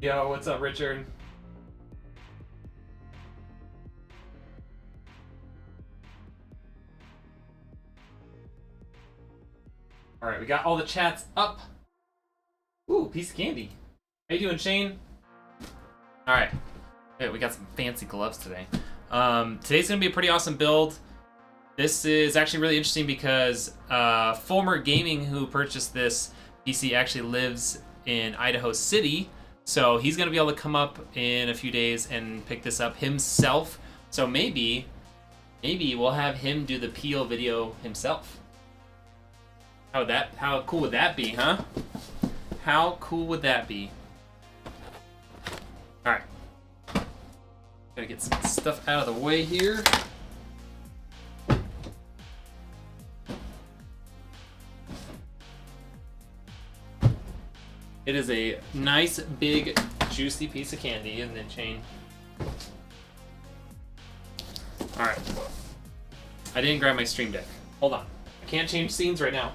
Yo, what's up, Richard? All right, we got all the chats up. Ooh, piece of candy. How you doing, Shane? All right, hey, we got some fancy gloves today. Today's gonna be a pretty awesome build. This is actually really interesting because Fulmer Gaming, who purchased this PC, actually lives in Idaho City. So he's gonna be able to come up in a few days and pick this up himself. So maybe we'll have him do the peel video himself. How cool would that be, huh? How cool would that be? All right, gotta get some stuff out of the way here. It is a nice, big, juicy piece of candy, isn't it, Shane? All right. I didn't grab my stream deck. Hold on. I can't change scenes right now.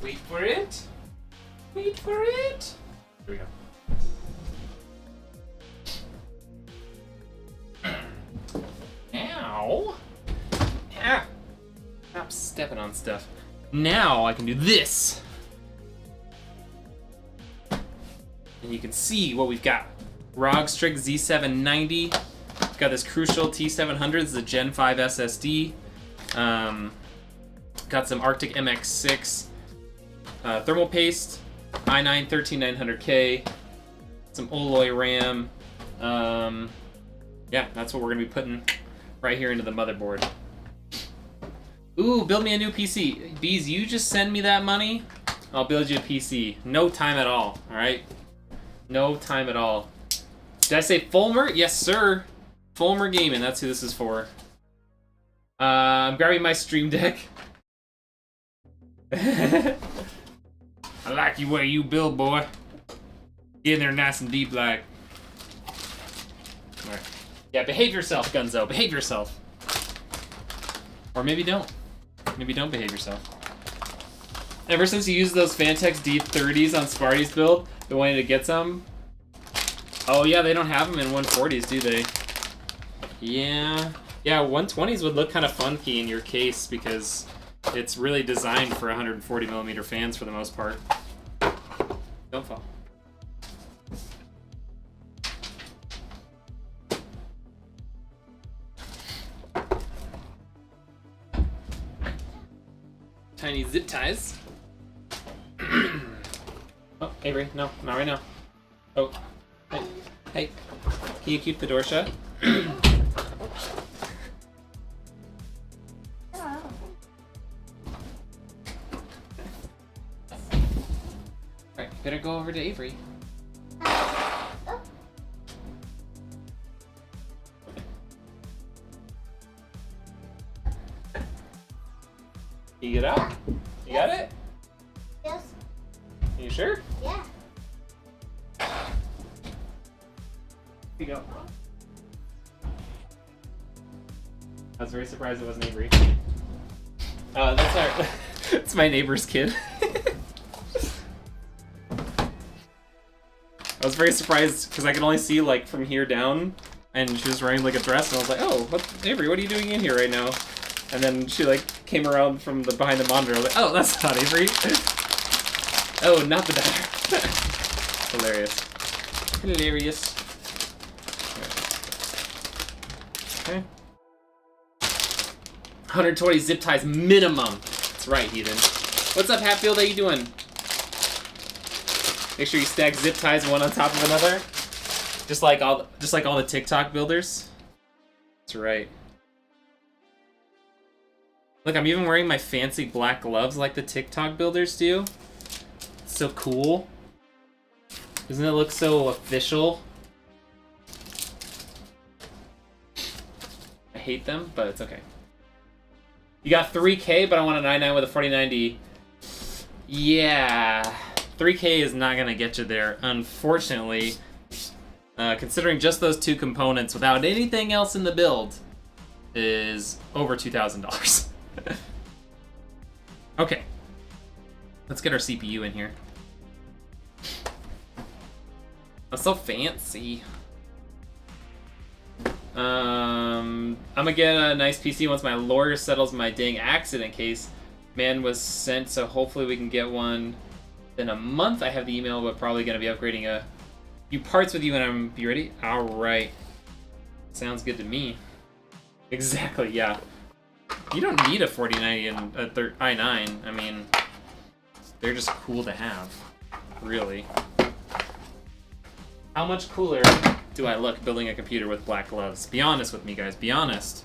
Wait for it. Wait for it. Here we go. Now, stop stepping on stuff. Now I can do this. And you can see what we've got. ROG Strix Z790. We've got this Crucial T700, this is a Gen 5 SSD. Got some Arctic MX6. Thermal paste, i9 13900K. Some Oloy RAM. Yeah, that's what we're gonna be putting right here into the motherboard. Ooh, build me a new PC. Bees, you just send me that money, I'll build you a PC. No time at all, alright? No time at all. Did I say Fulmer? Yes, sir. Fulmer Gaming, that's who this is for. I'm grabbing my stream deck. I like the way you build, boy. Get in there nice and deep like. Alright. Yeah, behave yourself, Gunzo. Behave yourself. Or maybe don't. Maybe don't behave yourself. Ever since you used those Fantex D30s on Sparty's build, been wanting to get some. Oh yeah, they don't have them in 140s, do they? Yeah. Yeah, 120s would look kind of funky in your case because it's really designed for 140mm fans for the most part. Don't fall. Tiny zip ties. Oh, Avery, no, not right now. Oh, hey, hey, can you keep the door shut? Alright, better go over to Avery. Can you get out? You got it? Yes. Are you sure? Yeah. Here you go. I was very surprised it wasn't Avery. That's our, it's my neighbor's kid. I was very surprised because I could only see like from here down, and she was wearing like a dress, and I was like, "Oh, Avery? What are you doing in here right now?" And then she like came around from the behind the monitor. I was like, "Oh, that's not Avery." Oh, not the daughter. Hilarious. Hilarious. Okay. 120 zip ties minimum. That's right, heathen. What's up, Hatfield? How you doing? Make sure you stack zip ties one on top of another, just like all the TikTok builders. That's right. Look, I'm even wearing my fancy black gloves like the TikTok builders do. It's so cool. Doesn't it look so official? I hate them, but it's okay. You got 3K, but I want an i9 with a 4090. Yeah, 3K is not gonna get you there, unfortunately. Considering just those two components without anything else in the build, is over $2,000. Okay. Let's get our CPU in here. That's so fancy. I'm gonna get a nice PC once my lawyer settles my dang accident case. Man was sent, so hopefully we can get one in a month. I have the email, but probably gonna be upgrading a few parts with you when I'm be ready. All right, sounds good to me. Exactly, yeah. You don't need a 4090 and a i9. I mean, they're just cool to have, really. How much cooler do I look building a computer with black gloves? Be honest with me, guys. Be honest.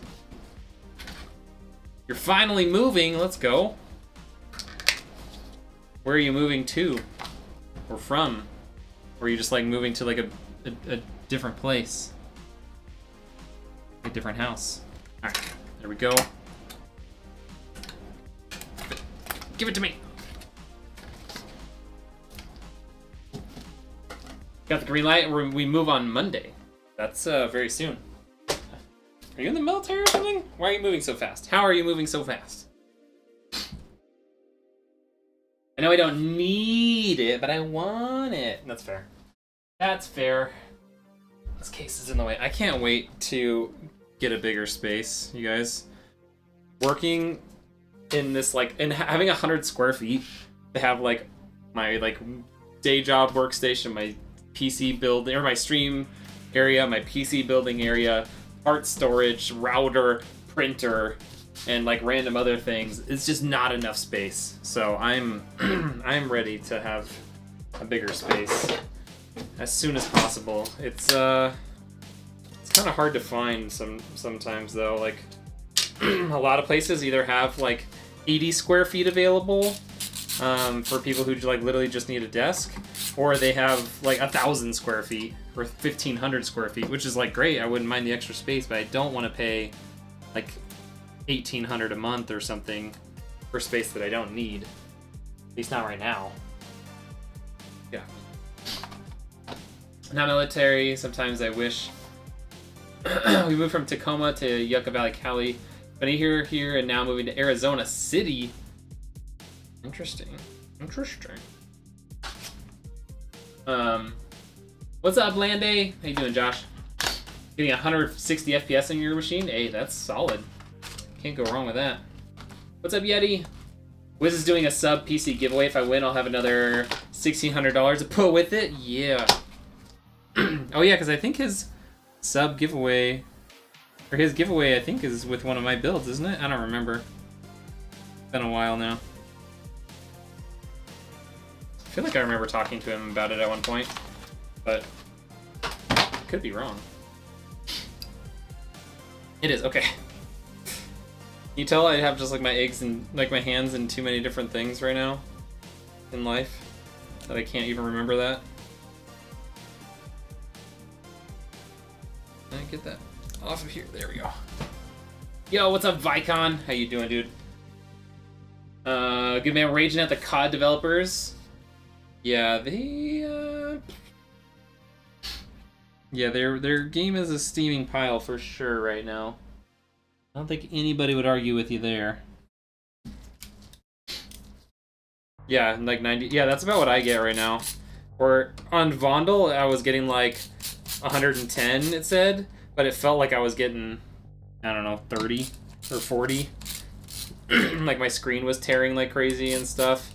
You're finally moving. Let's go. Where are you moving to? Or from? Or are you just like moving to like a different place? A different house. Alright, there we go. Give it to me. Got the green light. We move on Monday. That's very soon. Are you in the military or something? Why are you moving so fast? How are you moving so fast? I know I don't need it, but I want it. That's fair. That's fair. This case is in the way. I can't wait to get a bigger space, you guys. Working in this, like, and having 100 square feet to have, like, my, like, day job workstation, my PC building, or my stream area, my PC building area, part storage, router, printer, and like random other things. It's just not enough space. So I'm I'm ready to have a bigger space as soon as possible. It's kind of hard to find sometimes though. Like a lot of places either have like 80 square feet available for people who like literally just need a desk, or they have like 1,000 square feet or 1,500 square feet, which is like great. I wouldn't mind the extra space, but I don't want to pay like 1,800 a month or something for space that I don't need. At least not right now. Yeah. Not military. Sometimes I wish we moved from Tacoma to Yucca Valley, Cali. But here, and now moving to Arizona City. Interesting. Interesting. What's up, Landay? How you doing, Josh? Getting 160 FPS in your machine? Hey, that's solid. Can't go wrong with that. What's up, Yeti? Wiz is doing a sub PC giveaway. If I win, I'll have another $1,600 to put with it. Yeah. Oh yeah, because I think his sub giveaway, or his giveaway, I think is with one of my builds, isn't it? I don't remember. It's been a while now. I feel like I remember talking to him about it at one point, but could be wrong. It is, okay. You tell I have just like my eggs and like my hands in too many different things right now in life that I can't even remember that. Can I get that off of here? There we go. Yo, what's up, Vicon? How you doing, dude? Good man, raging at the COD developers. Yeah, they yeah, their game is a steaming pile for sure right now. I don't think anybody would argue with you there. Yeah, like 90. Yeah, that's about what I get right now. Or on Vondel, I was getting like 110, it said, but it felt like I was getting, I don't know, 30 or 40. Like my screen was tearing like crazy and stuff.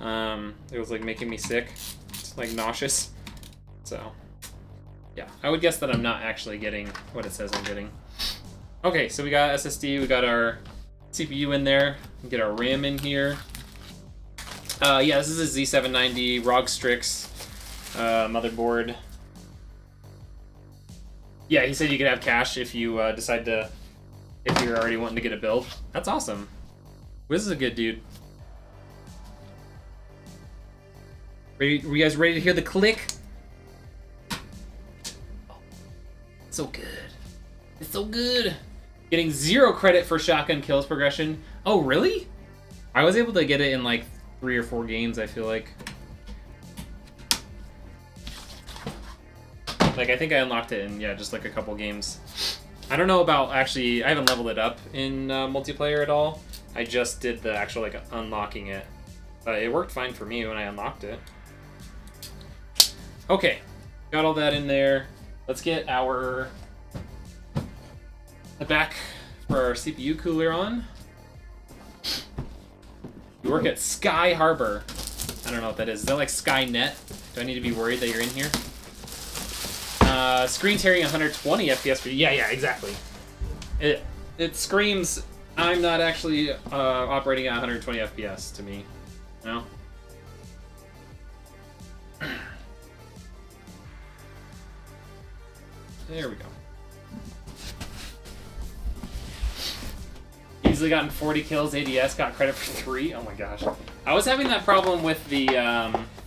It was like making me sick, it's like nauseous. So, yeah, I would guess that I'm not actually getting what it says I'm getting. Okay, so we got SSD, we got our CPU in there, we get our RAM in here. Yeah, this is a Z790 ROG Strix motherboard. Yeah, he said you could have cash if you decide to, if you're already wanting to get a build. That's awesome. Wiz is a good dude. Ready, were you guys ready to hear the click? Oh, so good. It's so good. Getting 0 credit for shotgun kills progression. Oh, really? I was able to get it in like 3 or 4 games, I feel like. Like, I think I unlocked it in, yeah, just like a couple games. I don't know about actually. I haven't leveled it up in multiplayer at all. I just did the actual like unlocking it, but it worked fine for me when I unlocked it. Okay, got all that in there. Let's get the back for our CPU cooler on. You work at Sky Harbor. I don't know what that is. Is that like Skynet? Do I need to be worried that you're in here? Screen tearing 120 FPS for you. Yeah, exactly. It screams, I'm not actually operating at 120 FPS to me. No? There we go. Easily gotten 40 kills, ADS, got credit for 3. Oh my gosh. I was having that problem with the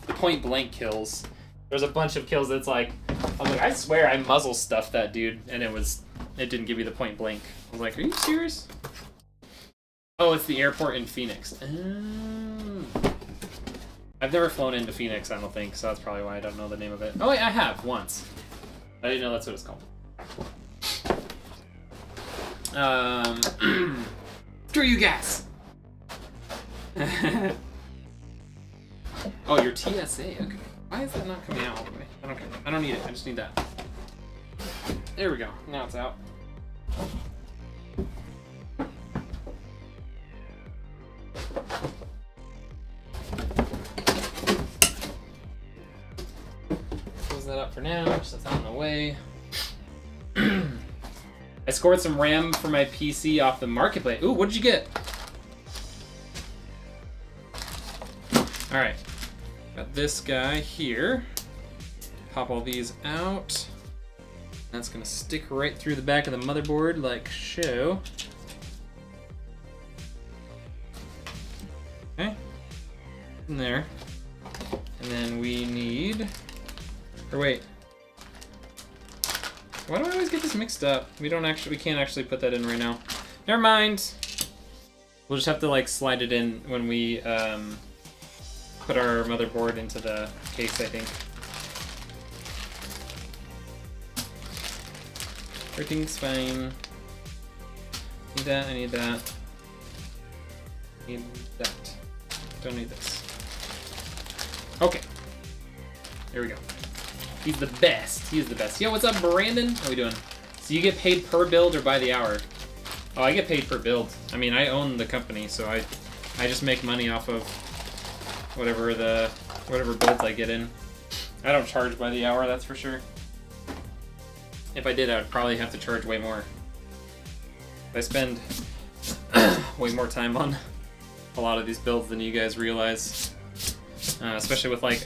point blank kills. There's a bunch of kills that's like, I'm like, I swear I muzzle stuffed that dude, and it didn't give me the point blank. I was like, are you serious? Oh, it's the airport in Phoenix. I've never flown into Phoenix, I don't think, so that's probably why I don't know the name of it. Oh wait, I have, once. I didn't know that's what it's called. Screw you gas! Oh, your TSA, okay. Why is that not coming out all the way? I don't care. I don't need it. I just need that. There we go. Now it's out. Close that up for now. Just that's out of the way. I scored some RAM for my PC off the marketplace. Ooh, what did you get? All right. Got this guy here. Pop all these out. That's gonna stick right through the back of the motherboard like so. Okay. In there. And then we need, or wait. Why do I always get this mixed up? We can't actually put that in right now. Never mind. We'll just have to like slide it in when we put our motherboard into the case, I think. Everything's fine. Need that, I need that. Need that. Don't need this. Okay. There we go. He's the best. He's the best. Yo, what's up, Brandon? How we doing? So you get paid per build or by the hour? Oh, I get paid per build. I mean, I own the company, so I just make money off of whatever builds I get in. I don't charge by the hour, that's for sure. If I did, I would probably have to charge way more. I spend way more time on a lot of these builds than you guys realize. Especially with like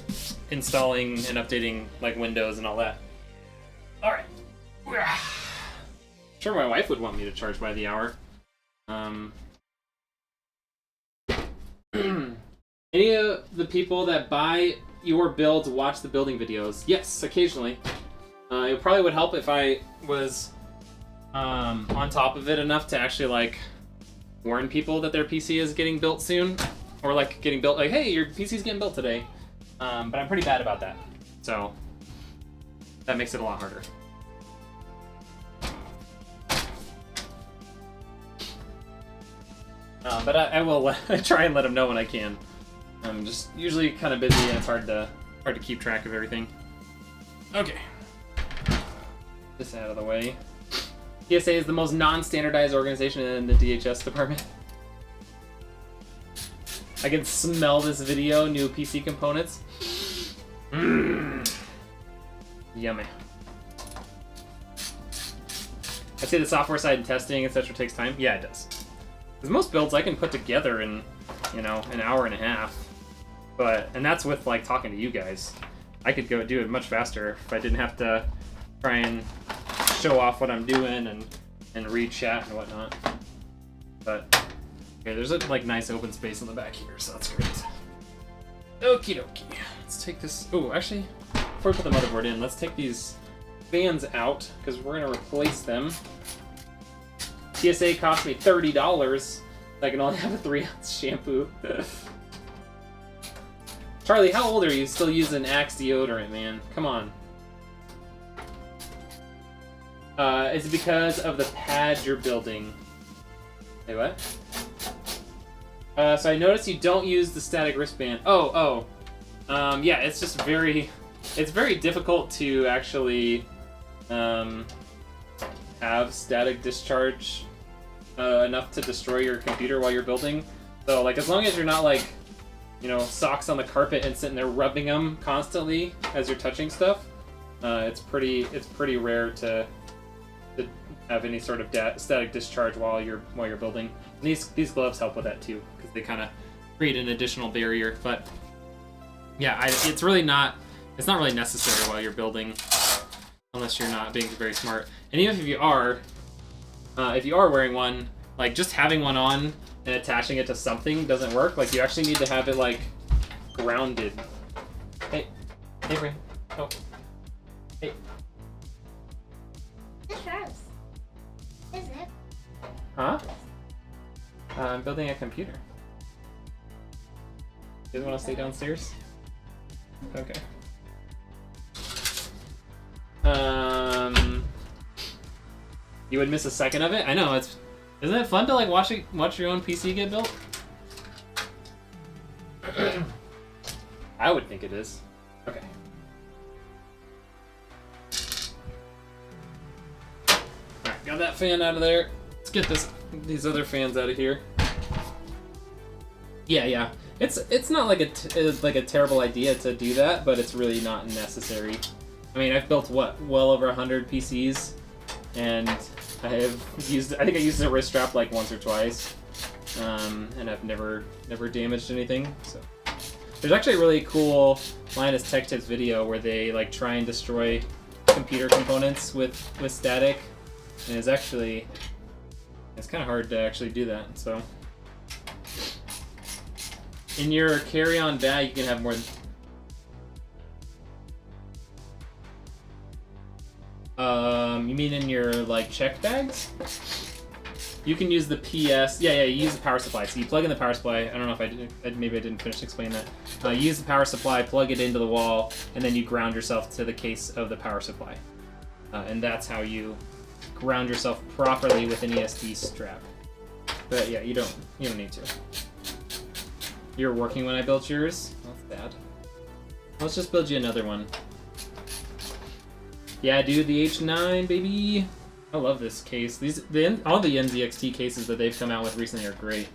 installing and updating like Windows and all that. Alright. Sure, my wife would want me to charge by the hour. Any of the people that buy your builds watch the building videos? Yes, occasionally. It probably would help if I was on top of it enough to actually like warn people that their PC is getting built soon, or like getting built like, hey, your PC's getting built today. But I'm pretty bad about that, so that makes it a lot harder. But I will try and let them know when I can. I'm just usually kind of busy and it's hard to keep track of everything. Okay. This out of the way. TSA is the most non-standardized organization in the DHS department. I can smell this video, new PC components. Yummy. I'd say the software side and testing, etc. takes time. Yeah, it does. Because most builds I can put together in, you know, an hour and a half. And that's with like talking to you guys. I could go do it much faster if I didn't have to try and show off what I'm doing and read chat and whatnot. But okay, there's a like nice open space in the back here, so that's great. Okie dokie. Let's take this. Oh, actually, before we put the motherboard in, let's take these fans out because we're gonna replace them. TSA cost me $30. I can only have a 3-ounce shampoo. Charlie, how old are you? Still using Axe deodorant, man? Come on. Is it because of the pad you're building? Wait, what? So I noticed you don't use the static wristband. Yeah, it's just it's very difficult to actually have static discharge enough to destroy your computer while you're building. So like, as long as you're not like, you know, socks on the carpet and sitting there rubbing them constantly as you're touching stuff, it's pretty rare to have any sort of static discharge while you're building. And these gloves help with that too, because they kind of create an additional barrier. But yeah, it's not really necessary while you're building, unless you're not being very smart. And even if you are wearing one, like just having one on and attaching it to something doesn't work. Like, you actually need to have it like grounded. Hey, Ray. Oh, hey. It's gross, isn't it? Huh? I'm building a computer. You guys want to stay downstairs? Okay. You would miss a second of it? I know, isn't it fun to like watch your own PC get built? I would think it is. Okay. Alright, got that fan out of there. Let's get these other fans out of here. Yeah. It's not like a terrible idea to do that, but it's really not necessary. I mean, I've built well over 100 PCs, and I think I used a wrist strap like once or twice, and I've never damaged anything. So there's actually a really cool Linus Tech Tips video where they like try and destroy computer components with static, and it's kind of hard to actually do that. So in your carry-on bag, you can have more than... you mean in your like check bags? You can use the PS. Yeah, you use the power supply. So you plug in the power supply. I don't know if maybe I didn't finish explaining that. You use the power supply, plug it into the wall, and then you ground yourself to the case of the power supply. And that's how you ground yourself properly with an ESD strap. But yeah, you don't need to. You're working when I built yours? That's bad. Let's just build you another one. Yeah, dude, the H9, baby. I love this case. All the NZXT cases that they've come out with recently are great.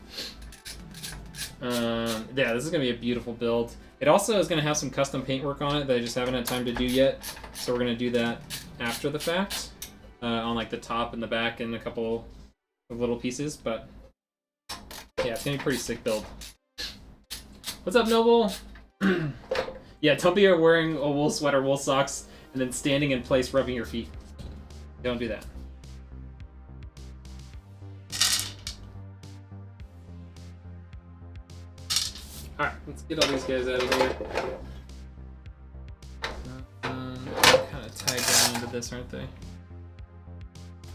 Yeah, this is gonna be a beautiful build. It also is gonna have some custom paintwork on it that I just haven't had time to do yet. So we're gonna do that after the fact, on like the top and the back and a couple of little pieces. But yeah, it's gonna be a pretty sick build. What's up, Noble? Yeah, don't be wearing a wool sweater, wool socks, and then standing in place rubbing your feet. Don't do that. Alright, let's get all these guys out of here. Kind of tied down into this, aren't they?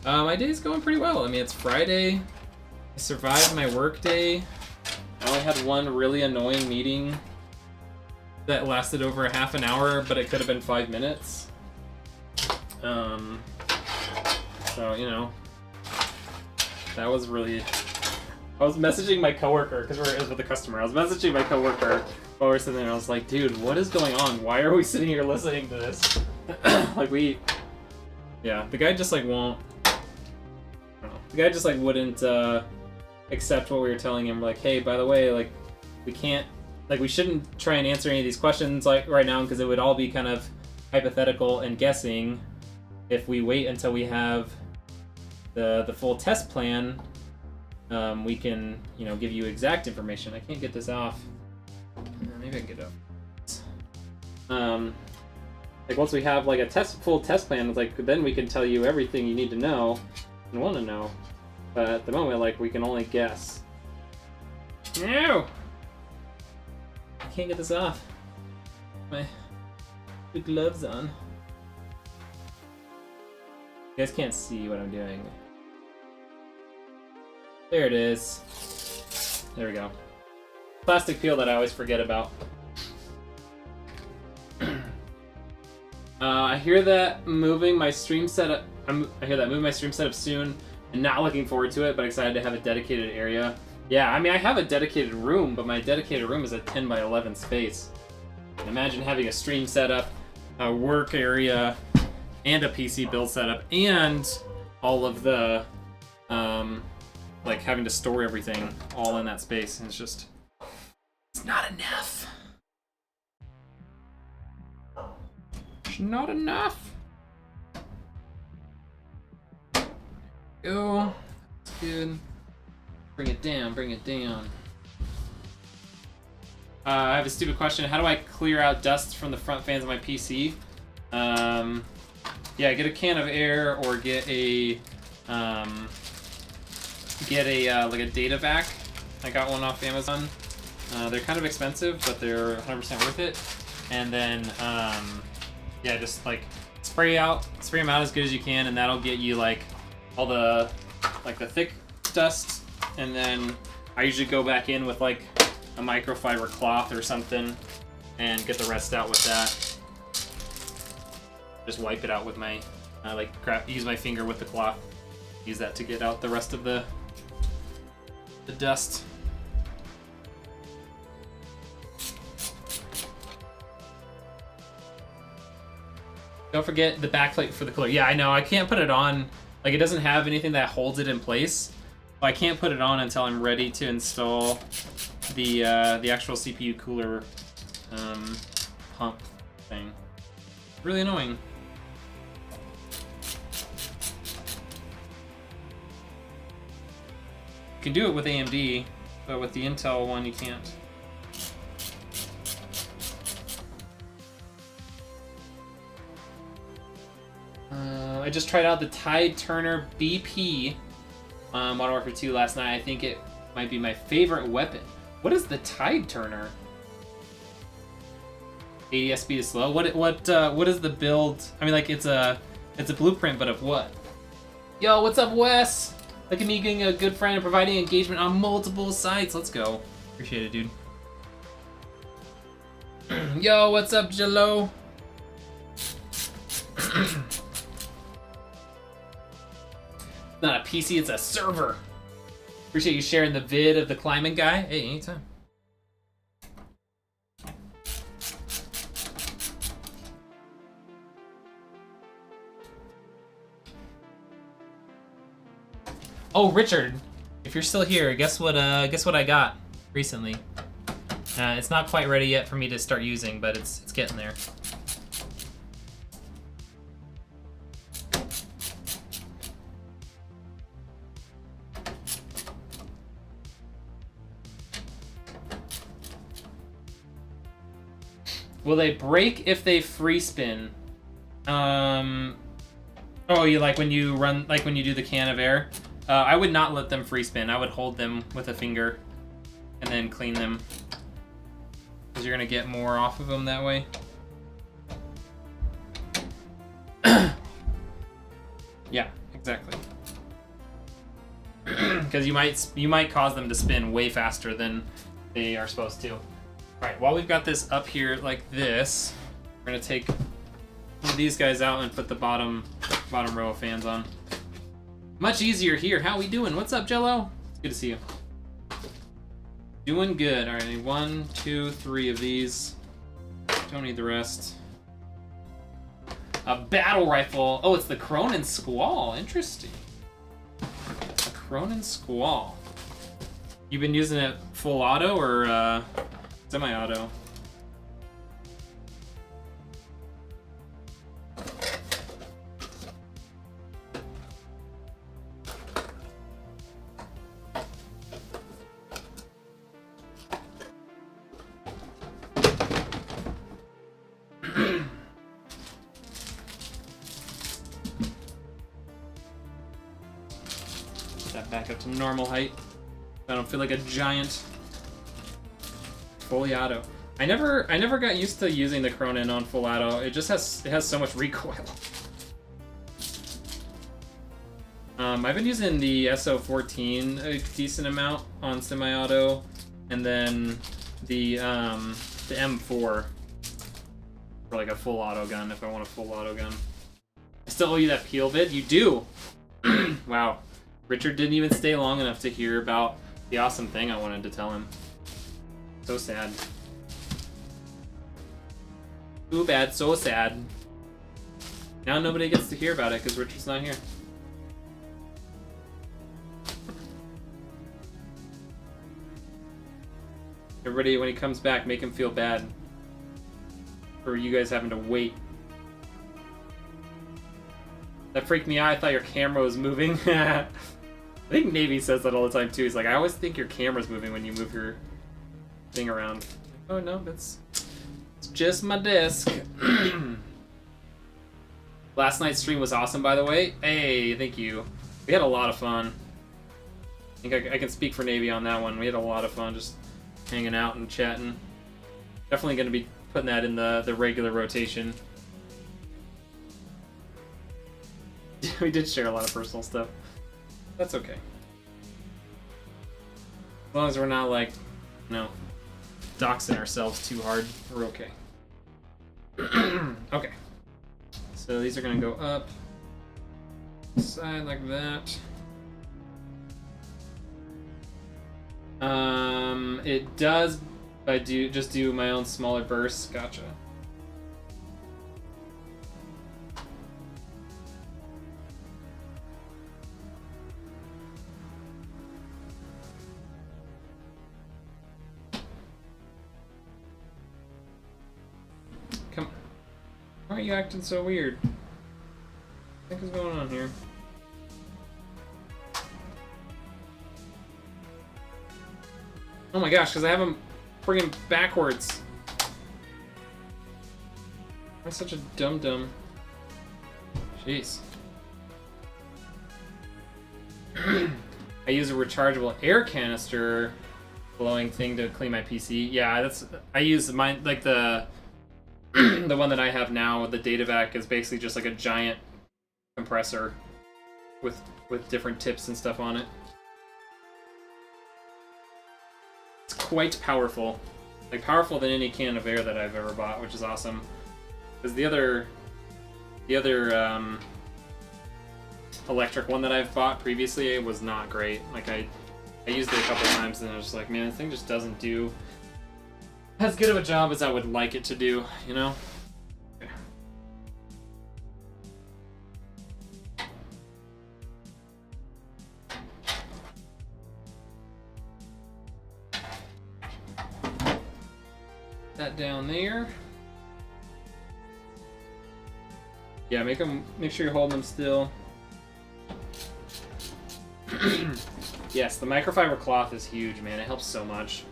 My day's going pretty well. I mean, it's Friday. I survived my work day. I only had one really annoying meeting that lasted over a half an hour, but it could have been 5 minutes. So, you know, that was really... I was messaging my coworker, because it was with a customer. I was messaging my coworker while we were sitting there, and I was like, dude, what is going on? Why are we sitting here listening to this? Yeah, the guy just, like, won't... I don't know. The guy just, like, wouldn't, accept what we were telling him. Like, hey, by the way, like, we can't... Like, we shouldn't try and answer any of these questions, like, right now, because it would all be kind of hypothetical and guessing. If we wait until we have the full test plan, we can, you know, give you exact information. I can't get this off. Maybe I can get it off. Like once we have like a full test plan, it's like then we can tell you everything you need to know and want to know. But at the moment, like we can only guess. No, I can't get this off. My gloves on. You guys can't see what I'm doing. There it is. There we go. Plastic peel that I always forget about. I hear that moving my stream setup I hear that. Moving my stream setup soon, and not looking forward to it, but excited to have a dedicated area. Yeah, I mean, I have a dedicated room, but my dedicated room is a 10 by 11 space. Imagine having a stream setup, a work area, and a PC build setup, and all of the, like having to store everything all in that space. And it's not enough. It's not enough. Go. That's good. Bring it down, bring it down. I have a stupid question. How do I clear out dust from the front fans of my PC? Yeah, get a can of air or get a like a data vac. I got one off Amazon. They're kind of expensive, but they're 100% worth it. And then yeah, just like spray them out as good as you can, and that'll get you like all the thick dust. And then I usually go back in with like a microfiber cloth or something and get the rest out with that. Just wipe it out with my use my finger with the cloth. Use that to get out the rest of the dust. Don't forget the backplate for the cooler. Yeah, I know. I can't put it on. Like, it doesn't have anything that holds it in place. So I can't put it on until I'm ready to install the actual CPU cooler pump thing. Really annoying. You can do it with AMD, but with the Intel one you can't. I just tried out the Tide Turner BP Modern Warfare 2 last night. I think it might be my favorite weapon. What is the Tide Turner? ADS speed is slow. What is the build? I mean, like, it's a blueprint, but of what? Yo, what's up, Wes? Look at me getting a good friend and providing engagement on multiple sites. Let's go. Appreciate it, dude. Yo, what's up, Jello? It's not a PC, it's a server. Appreciate you sharing the vid of the climbing guy. Hey, anytime. Oh, Richard, if you're still here, guess what I got recently. It's not quite ready yet for me to start using, but it's getting there. Will they break if they free spin? Oh, you like when you run, like when you do the can of air? I would not let them free spin. I would hold them with a finger and then clean them, because you're gonna get more off of them that way. Yeah, exactly. Because you might cause them to spin way faster than they are supposed to. All right, while we've got this up here like this, we're gonna take one of these guys out and put the bottom row of fans on. Much easier here. How we doing? What's up, Jello? It's good to see you. Doing good. All right, I need 1, 2, 3 of these. Don't need the rest. A battle rifle. Oh, it's the Cronin Squall. Interesting. A Cronin Squall. You've been using it full auto or semi-auto? Back up to normal height. I don't feel like a giant. Fully auto. I never got used to using the Cronin on full auto. It has so much recoil. I've been using the SO14 a decent amount on semi-auto, and then the M4 for like a full auto gun if I want a full auto gun. still owe you that peel vid? You do! Wow. Richard didn't even stay long enough to hear about the awesome thing I wanted to tell him. So sad. Too bad, so sad. Now nobody gets to hear about it because Richard's not here. Everybody, when he comes back, make him feel bad for you guys having to wait. That freaked me out. I thought your camera was moving. I think Navy says that all the time too. He's like, I always think your camera's moving when you move your thing around. Oh no, it's just my desk. Last night's stream was awesome, by the way. Hey, thank you. We had a lot of fun. I think I can speak for Navy on that one. We had a lot of fun just hanging out and chatting. Definitely going to be putting that in the regular rotation. We did share a lot of personal stuff. That's okay. As long as we're not like, doxing ourselves too hard, we're okay. Okay. So these are gonna go up, side like that. It does, if I just do my own smaller bursts. Gotcha. Come on. Why are you acting so weird? What the heck is going on here? Oh my gosh, because I have them friggin' backwards. I'm such a dum-dum. Jeez. I use a rechargeable air canister blowing thing to clean my PC. Yeah, I use mine, like the one that I have now with the data vac is basically just like a giant compressor with different tips and stuff on it. It's quite powerful. Like powerful than any can of air that I've ever bought, which is awesome. Because the other electric one that I've bought previously was not great. Like I used it a couple times and I was just like, man, this thing just doesn't do as good of a job as I would like it to do, you know? Okay. That down there. Yeah, make sure you're holding them still. Yes, the microfiber cloth is huge, man. It helps so much.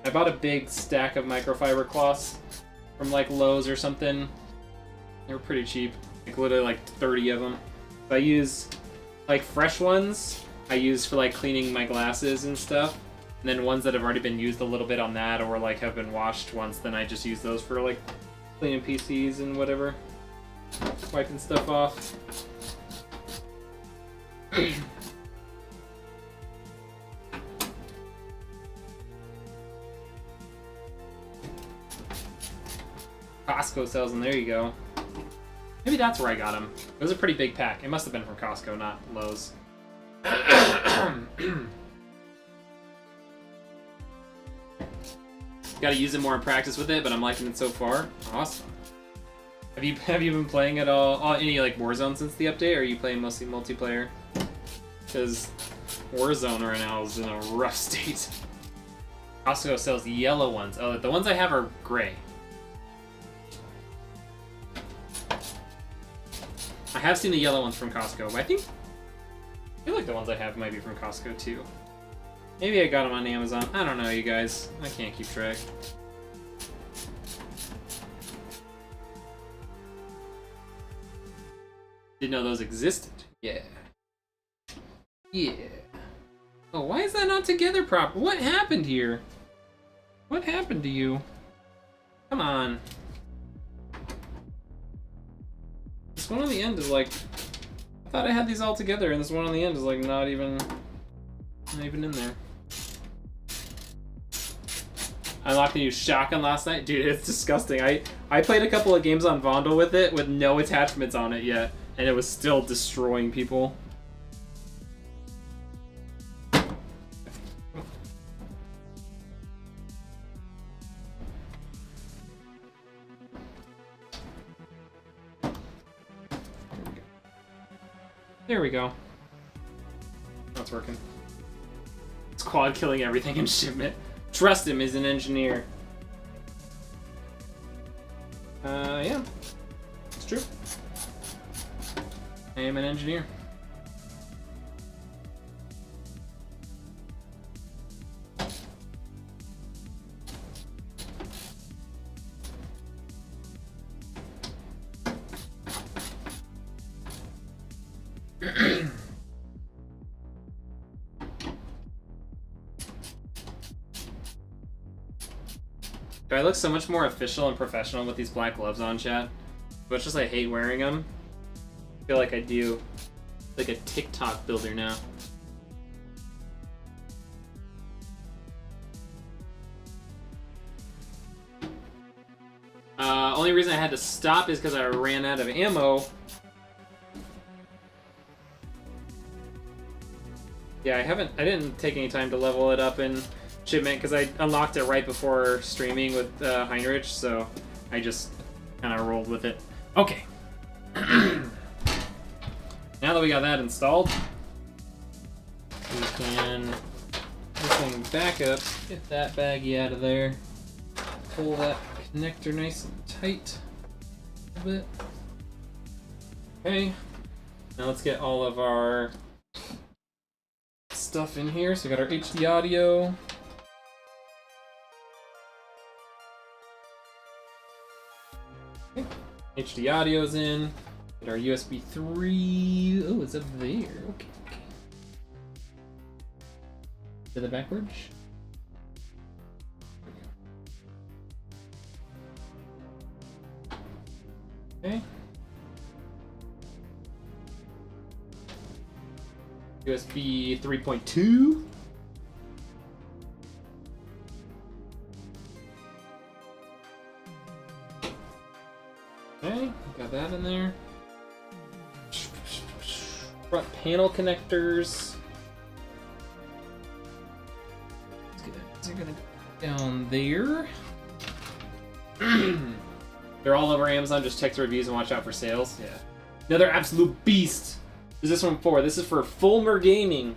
I bought a big stack of microfiber cloths from like Lowe's or something. They were pretty cheap. Like literally like 30 of them. If I use like fresh ones, I use for like cleaning my glasses and stuff. And then ones that have already been used a little bit on that or like have been washed once, then I just use those for like cleaning PCs and whatever. Wiping stuff off. Costco sells them, there you go. Maybe that's where I got them. It was a pretty big pack. It must have been from Costco, not Lowe's. Gotta use it more in practice with it, but I'm liking it so far. Awesome. Have you been playing at all any like Warzone since the update, or are you playing mostly multiplayer? Because Warzone right now is in a rough state. Costco sells yellow ones. Oh, the ones I have are gray. I have seen the yellow ones from Costco, but I feel like the ones I have might be from Costco too. Maybe I got them on Amazon. I don't know, you guys. I can't keep track. Didn't know those existed. Yeah. Yeah. Oh, why is that not together proper? What happened here? What happened to you? Come on. This one on the end is like... I thought I had these all together, and this one on the end is like not even in there. I unlocked the new shotgun last night. Dude, it's disgusting. I played a couple of games on Vondel with it with no attachments on it yet, and it was still destroying people. There we go. That's working. It's quad killing everything in shipment. Trust him, he's an engineer. Yeah. It's true. I am an engineer. I look so much more official and professional with these black gloves on, chat. As much as I hate wearing them, I feel like I do. Like a TikTok builder now. Only reason I had to stop is because I ran out of ammo. Yeah, I didn't take any time to level it up in shipment because I unlocked it right before streaming with Heinrich, so I just kind of rolled with it. Okay. Now that we got that installed, we can open back up, get that baggie out of there, pull that connector nice and tight a little bit. Okay. Now let's get all of our stuff in here. So we got our HD audio. Okay. HD audio's in. Get our USB 3. Oh, it's up there. Okay. Did it backwards? Okay. USB 3.2. Okay, got that in there. Front panel connectors. They're gonna go down there. They're all over Amazon. Just check the reviews and watch out for sales. Yeah. Another absolute beast. Who's this one for? This is for Fulmer Gaming,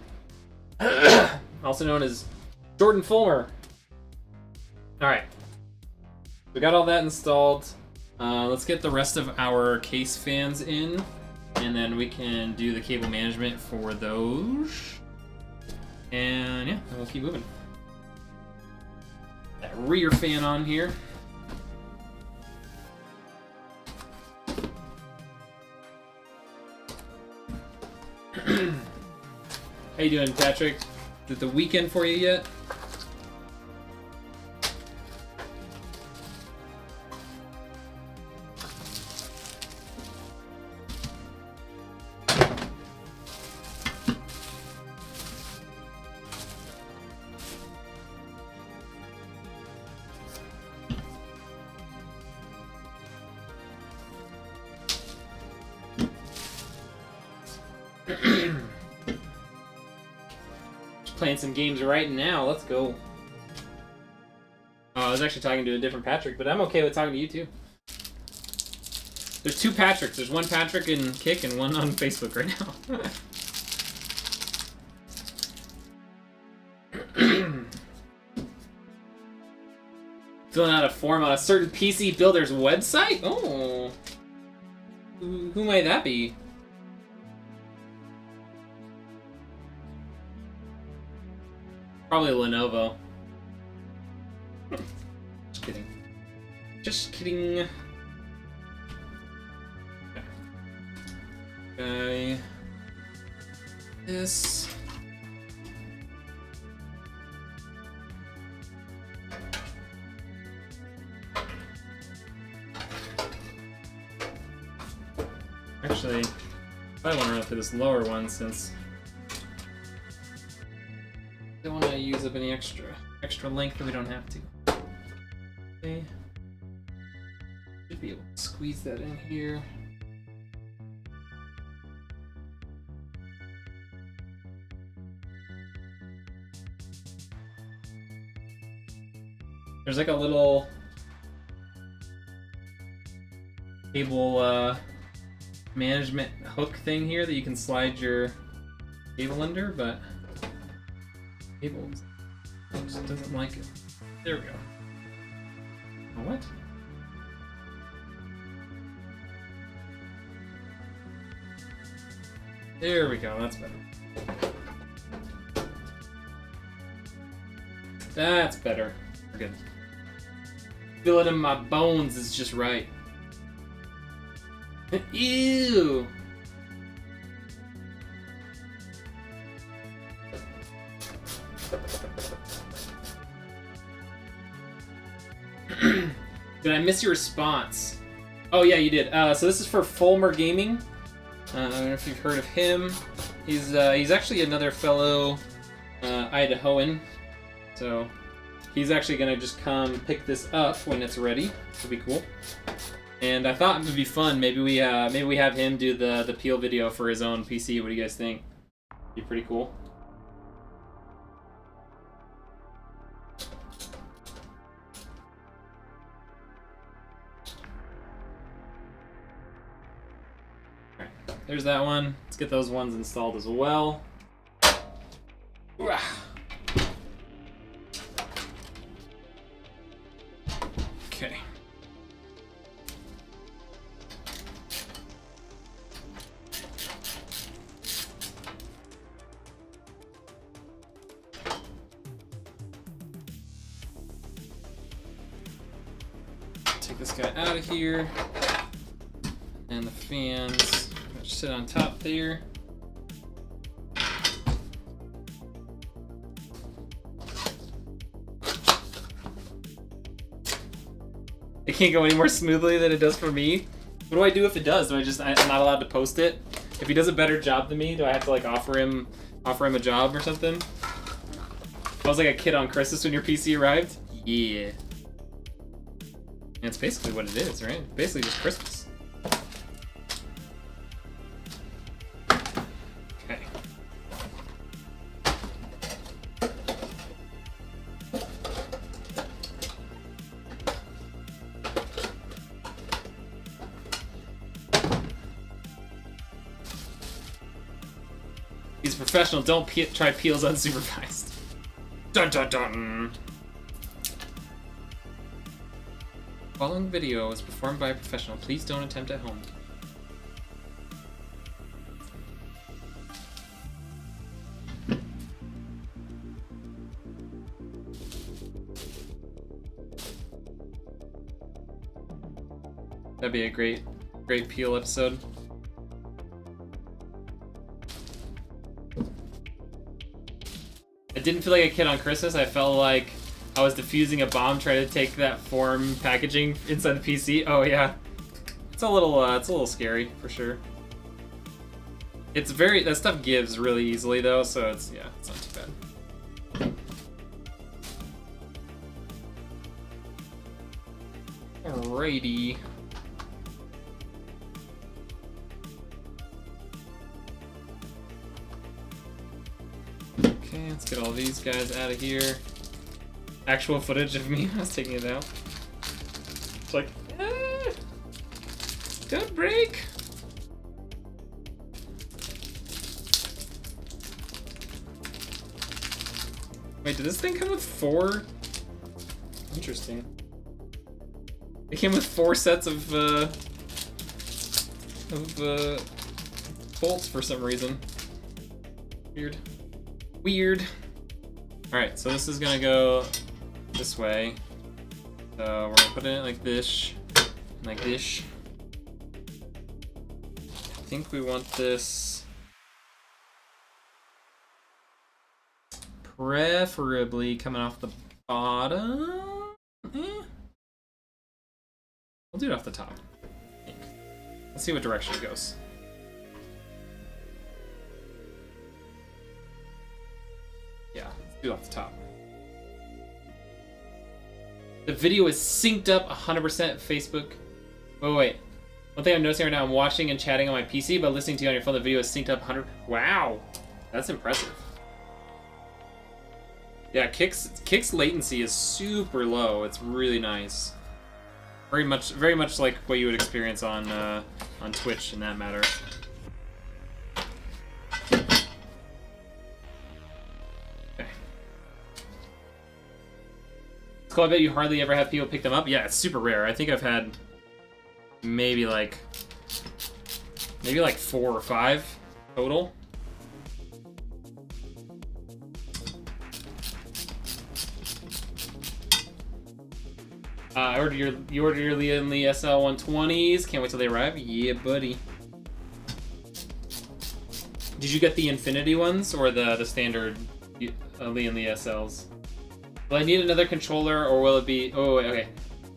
also known as Jordan Fulmer. All right, we got all that installed. Let's get the rest of our case fans in, and then we can do the cable management for those. And yeah, we'll keep moving. That rear fan on here. How you doing, Patrick? Is it the weekend for you yet? Playing some games right now. Let's go. Oh, I was actually talking to a different Patrick, but I'm okay with talking to you too. There's two Patricks. There's one Patrick in Kick and one on Facebook right now. Filling out a form on a certain PC builder's website? Oh. Who might that be? Probably Lenovo. Just kidding. Just kidding. Okay. This. Actually, I want to run through this lower one since don't want to use up any extra length that we don't have to. Okay. Should be able to squeeze that in here. There's like a little cable management hook thing here that you can slide your cable under, but cable just doesn't like it. There we go. Oh, what? There we go, that's better. That's better. We're good. Feel it in my bones is just right. Ew! Did I miss your response? Oh yeah, you did. So this is for Fulmer Gaming. I don't know if you've heard of him. He's actually another fellow Idahoan. So he's actually gonna just come pick this up when it's ready. It'll be cool. And I thought it would be fun. Maybe we have him do the peel video for his own PC. What do you guys think? Be pretty cool. Alright, there's that one. Let's get those ones installed as well. Okay. Take this guy out of here. And the fans just sit on top there. It can't go any more smoothly than it does for me. What do I do if it does? I'm not allowed to post it? If he does a better job than me, do I have to like offer him a job or something? I was like a kid on Christmas when your PC arrived? Yeah. And it's basically what it is, right? Basically just Christmas. Okay. He's a professional. Don't try peels unsupervised. Dun dun dun. Following video is performed by a professional. Please don't attempt at home. That'd be a great peel episode. I didn't feel like a kid on Christmas. I felt like I was defusing a bomb trying to take that form packaging inside the PC. Oh yeah, it's a little scary for sure. That stuff gives really easily though, so it's not too bad. Alrighty. Okay, let's get all these guys out of here. Actual footage of me, I was taking it out. It's like, don't break! Wait, did this thing come with 4? Interesting. It came with 4 sets of bolts for some reason. Weird. Weird. Alright, so this is gonna go this way. So we're gonna put it in like this. Like this. I think we want this preferably coming off the bottom. We'll do it off the top. Let's see what direction it goes. Yeah, let's do it off the top. The video is synced up 100% Facebook. Oh wait. One thing I'm noticing right now, I'm watching and chatting on my PC, but listening to you on your phone, the video is synced up 100. Wow, that's impressive. Yeah, Kick's latency is super low. It's really nice. Very much like what you would experience on Twitch in that matter. Okay. It's cool. I bet you hardly ever have people pick them up. Yeah, it's super rare. I think I've had maybe like 4 or 5 total. You ordered your Lian Li SL120s. Can't wait till they arrive. Yeah, buddy. Did you get the Infinity ones or the standard Lian Li SLs? Will I need another controller or will it be? Oh, wait, okay.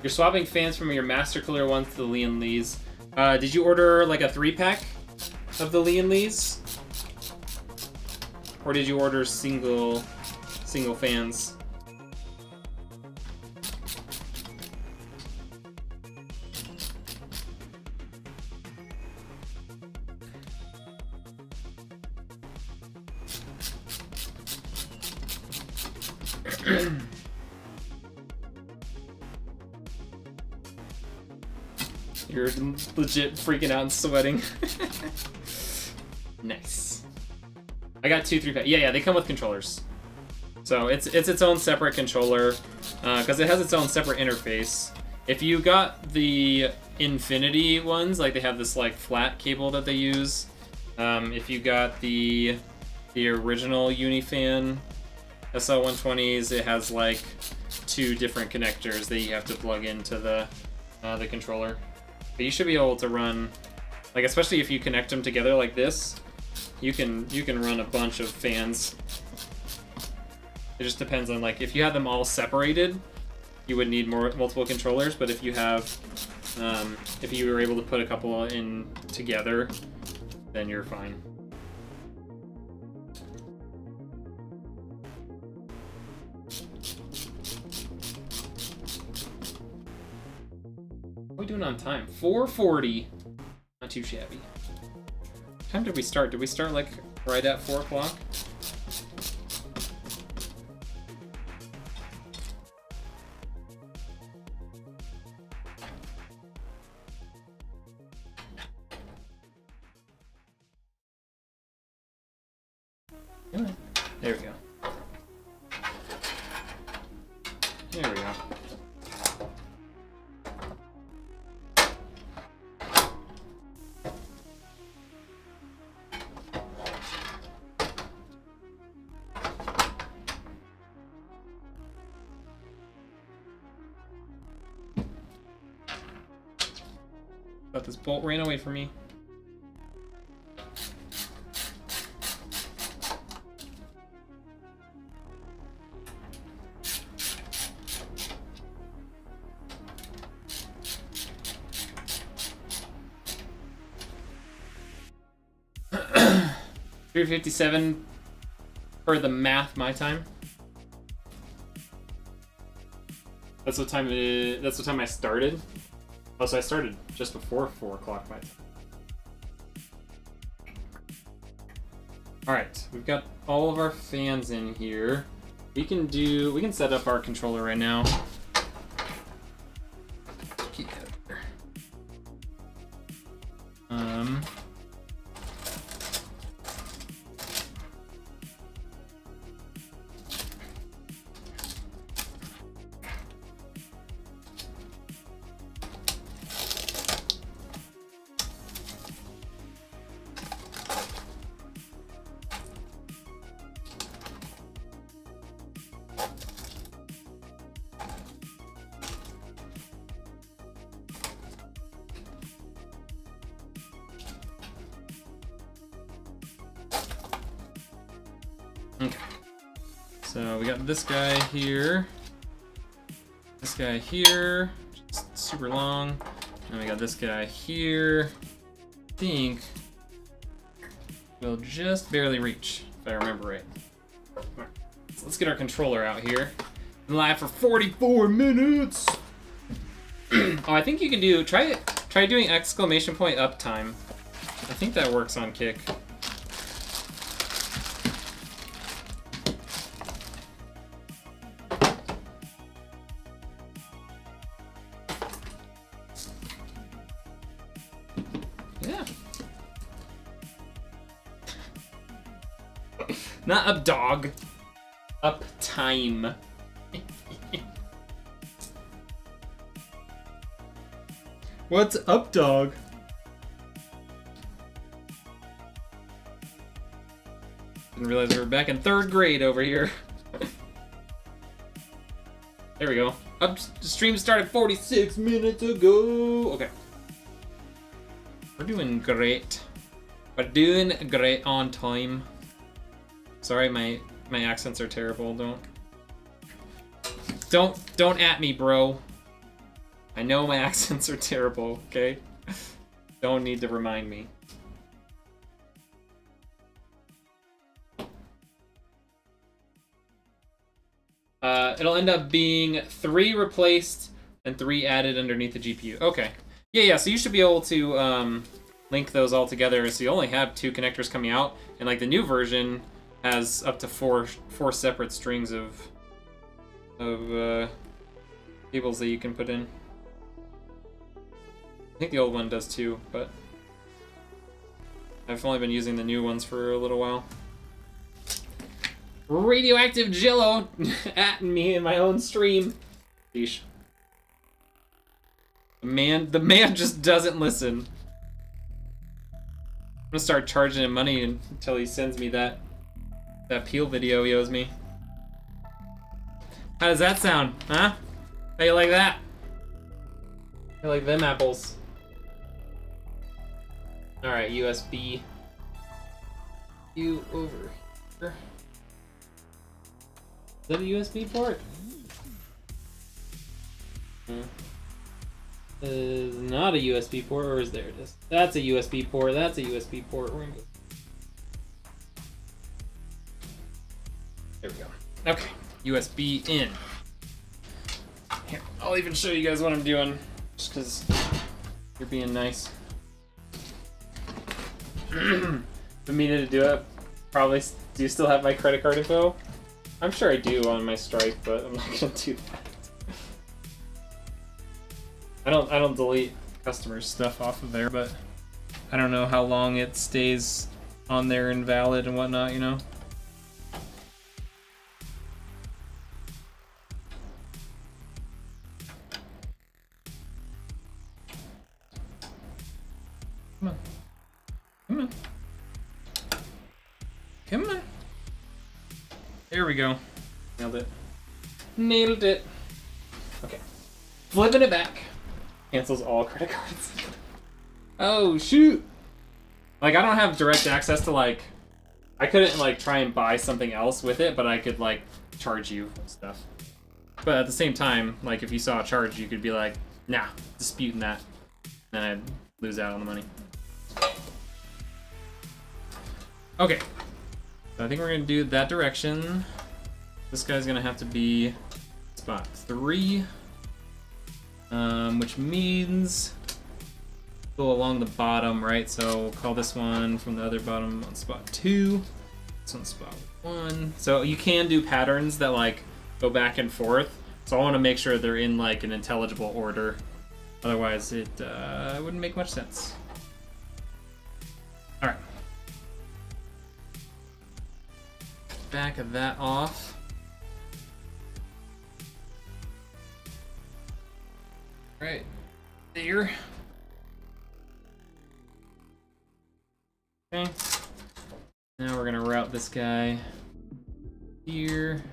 You're swapping fans from your Master Cooler ones to the Lian Li's. Did you order like a 3-pack of the Lian Li's? Or did you order single fans? You're legit freaking out and sweating. Nice. I got 2 3-pack. Yeah, they come with controllers. So it's its own separate controller because it has its own separate interface. If you got the Infinity ones, like they have this like flat cable that they use. If you got the original Unifan SL120s, it has like 2 different connectors that you have to plug into the controller. But you should be able to run, like especially if you connect them together like this, you can run a bunch of fans. It just depends on like if you have them all separated, you would need multiple controllers. But if you have, if you were able to put a couple in together, then you're fine. What are we doing on time? 4:40. Not too shabby. What time did we start? Did we start like right at 4 o'clock? There we go. There we go. Thought this bolt ran away from me. $357 for the math my time. That's what time it is. That's what time I started. Oh, so I started just before 4 o'clock my time. Alright, we've got all of our fans in here. We can set up our controller right now. Okay. So we got this guy here. This guy here. Just super long. And we got this guy here. I think we'll just barely reach, if I remember right. Alright. So let's get our controller out here. Been live for 44 minutes. Oh, I think you can do try doing exclamation point uptime. I think that works on Kick. Yeah. Not up dog. Uptime. What's up, dog? Didn't realize we were back in 3rd grade over here. There we go. The stream started 46 minutes ago. Okay. We're doing great. We're doing great on time. Sorry, my accents are terrible. Don't at me, bro. I know my accents are terrible, okay? Don't need to remind me. It'll end up being 3 replaced and 3 added underneath the GPU. Okay. Yeah, so you should be able to link those all together, so you only have 2 connectors coming out, and like the new version has up to 4 separate strings of cables that you can put in. I think the old one does too, but I've only been using the new ones for a little while. Radioactive Jello at me in my own stream. Sheesh. The man just doesn't listen. I'm gonna start charging him money until he sends me that Peel video he owes me. How does that sound, huh? How you like that? I like them apples. Alright, USB. You over here. Is that a USB port? Is not a USB port, or is there it is? That's a USB port, that's a USB port. We're gonna go. There we go. Okay, USB in. Here, I'll even show you guys what I'm doing, just because you're being nice. Been meaning to do it. Probably. Do you still have my credit card info? I'm sure I do on my Stripe, but I'm not gonna do that. I don't delete customers' stuff off of there, but I don't know how long it stays on there invalid and whatnot, you know? Come on. Come on. Come on. There we go. Nailed it. Nailed it. Okay. Flipping it back. Cancels all credit cards. Oh, shoot. Like, I don't have direct access to, like... I couldn't, like, try and buy something else with it, but I could, like, charge you and stuff. But at the same time, like, if you saw a charge, you could be like, nah, disputing that. Then I'd lose out on the money. Okay. So I think we're gonna do that direction. This guy's gonna have to be spot 3. Which means go along the bottom, right? So we'll call this one from the other bottom on spot 2. This one's spot 1. So you can do patterns that like go back and forth. So I want to make sure they're in like an intelligible order. Otherwise it wouldn't make much sense. All right. Back of that off. Right there. Okay. Now we're gonna route this guy here.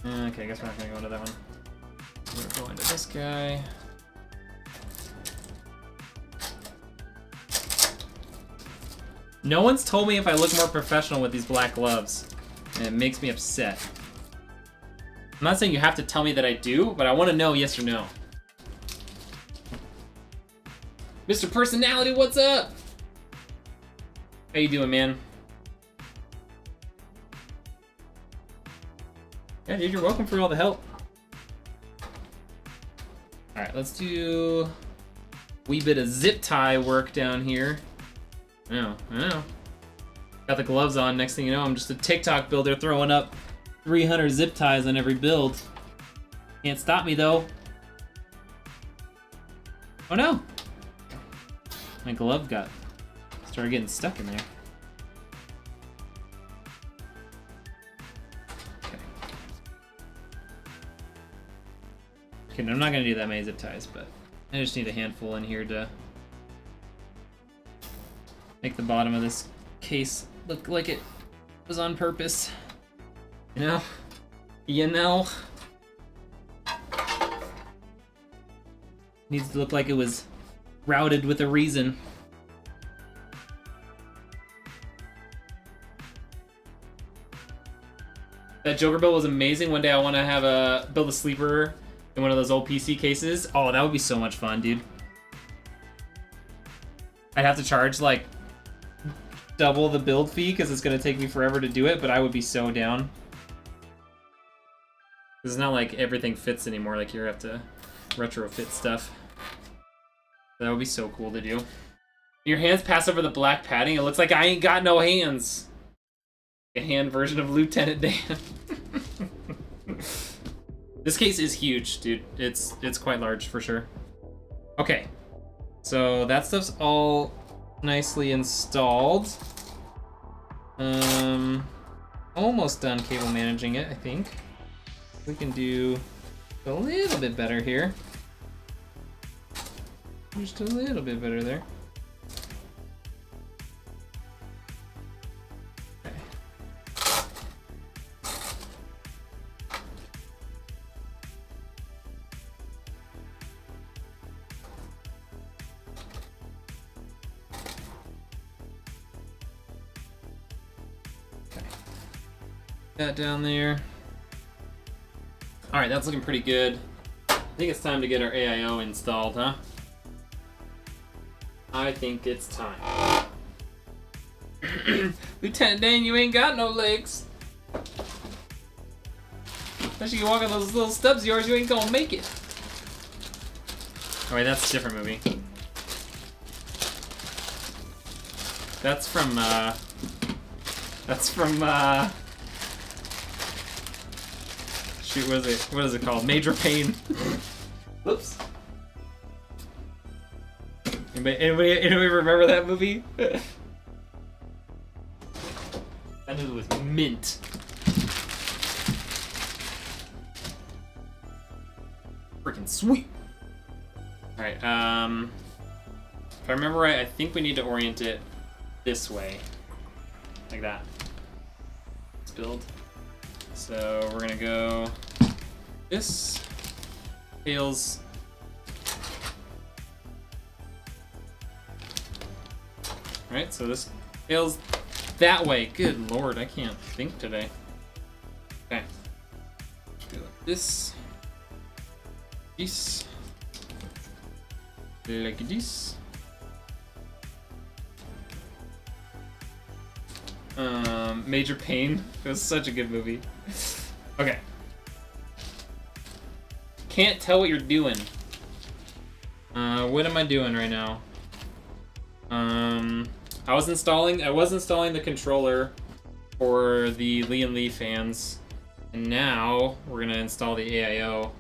Okay, I guess we're not gonna go into that one. We're gonna go into this guy. No one's told me if I look more professional with these black gloves, and it makes me upset. I'm not saying you have to tell me that I do, but I want to know yes or no. Mr. Personality, what's up? How you doing, man? Yeah, dude, you're welcome for all the help. Alright, let's do a wee bit of zip tie work down here. I know. Got the gloves on, next thing you know, I'm just a TikTok builder throwing up 300 zip ties on every build. Can't stop me, though. Oh no! My glove started getting stuck in there. Okay, I'm not gonna do that many zip ties, but I just need a handful in here to make the bottom of this case look like it was on purpose. You know? You know? Needs to look like it was routed with a reason. That Joker build was amazing. One day I want to build a sleeper in one of those old PC cases. Oh, that would be so much fun, dude. I'd have to charge like double the build fee because it's going to take me forever to do it, but I would be so down. It's not like everything fits anymore, like you have to retrofit stuff. That would be so cool to do. Your hands pass over the black padding, it looks like I ain't got no hands. A hand version of Lieutenant Dan. This case is huge, dude. It's quite large for sure. Okay, so that stuff's all nicely installed. Almost done cable managing it, I think. We can do a little bit better here. Just a little bit better there. Okay. Okay. That down there. All right, that's looking pretty good. I think it's time to get our AIO installed, huh? I think it's time. Lieutenant Dan, you ain't got no legs. Especially you walk on those little stubs of yours, you ain't gonna make it. Oh wait, that's a different movie. That's from, shoot, what is it called? Major Pain. Whoops. Anybody remember that movie? That movie was mint. Freaking sweet. Alright, if I remember right, I think we need to orient it this way. Like that. Let's build. So we're gonna go this tails. Alright, so this tails that way. Good lord, I can't think today. Okay. Do like this. This. Like this. Major Pain. It was such a good movie. Okay. Can't tell what you're doing. What am I doing right now? I was installing the controller for the Lian Li fans, and now we're gonna install the AIO.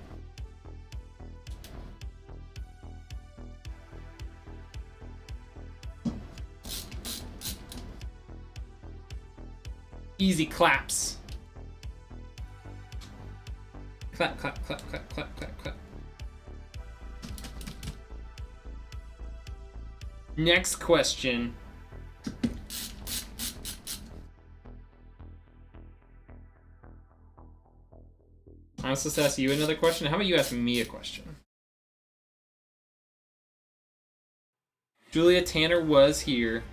Easy claps. Clap, clap, clap, clap, clap, clap, clap. Next question. I was supposed to ask you another question. How about you ask me a question? Julia Tanner was here.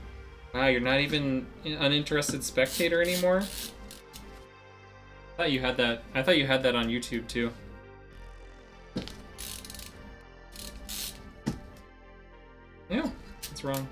Wow, you're not even an uninterested spectator anymore? I thought you had that. I thought you had that on YouTube too. Yeah, that's wrong.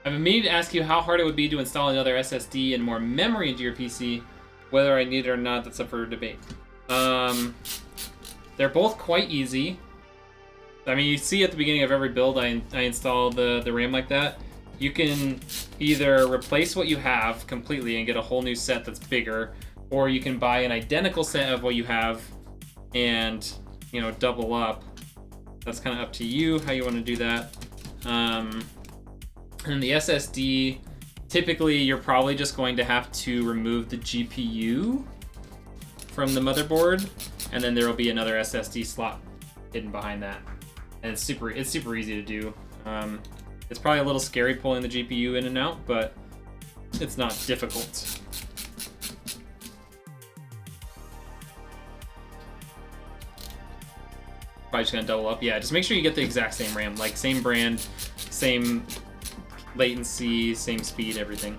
I've been meaning to ask you how hard it would be to install another SSD and more memory into your PC. Whether I need it or not, that's up for debate. They're both quite easy. I mean, you see at the beginning of every build, I install the RAM like that. You can either replace what you have completely and get a whole new set that's bigger, or you can buy an identical set of what you have and, you know, double up. That's kind of up to you how you want to do that. And the SSD, typically you're probably just going to have to remove the GPU from the motherboard, and then there will be another SSD slot hidden behind that. And it's super easy to do. It's probably a little scary pulling the GPU in and out, but it's not difficult. Probably just gonna double up. Yeah, just make sure you get the exact same RAM, like same brand, same latency, same speed, everything.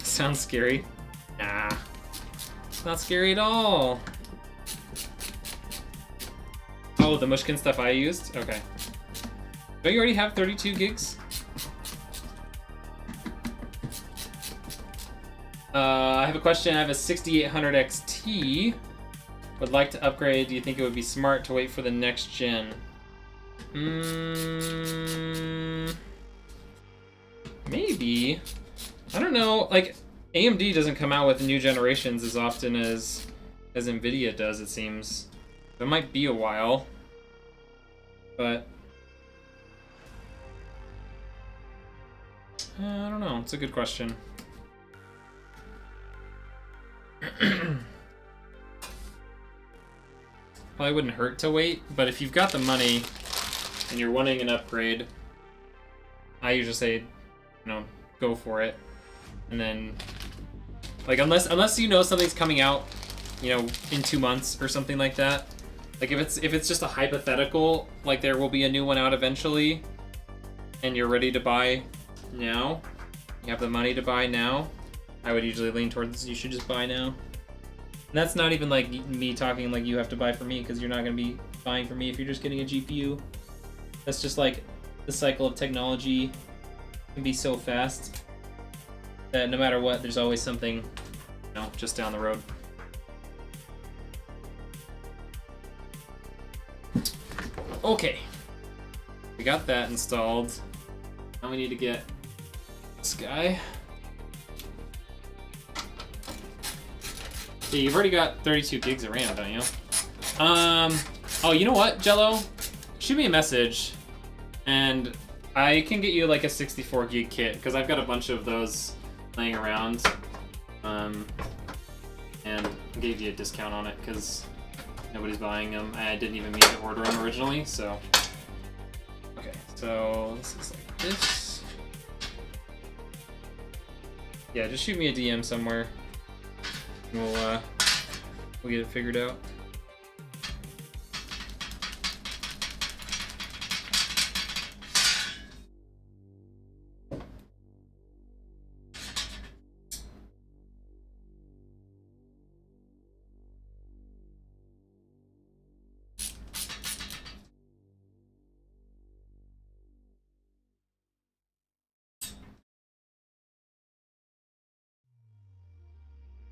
Sounds scary. Nah, it's not scary at all. Oh, the Mushkin stuff I used? Okay. Don't you already have 32 gigs? I have a question. I have a 6800 XT. Would like to upgrade. Do you think it would be smart to wait for the next gen? Maybe. I don't know. Like, AMD doesn't come out with new generations as often as Nvidia does, it seems. It might be a while. But I don't know. It's a good question. Probably wouldn't hurt to wait, but if you've got the money and you're wanting an upgrade, I usually say, you know, go for it. And then, like, unless you know something's coming out, you know, in 2 months or something like that. Like, if it's just a hypothetical, like there will be a new one out eventually, and you're ready to buy now, you have the money to buy now, I would usually lean towards you should just buy now. And that's not even like me talking like you have to buy for me, because you're not going to be buying for me if you're just getting a GPU. That's just like the cycle of technology can be so fast that no matter what, there's always something, you know, just down the road. Okay, we got that installed. Now we need to get this guy. Yeah, you've already got 32 gigs of RAM, don't you? Oh, you know what, Jello? Shoot me a message, and I can get you like a 64 gig kit, because I've got a bunch of those laying around. And I gave you a discount on it, because nobody's buying them. I didn't even mean to order them originally, so. Okay, so this is like this. Yeah, just shoot me a DM somewhere. We'll get it figured out.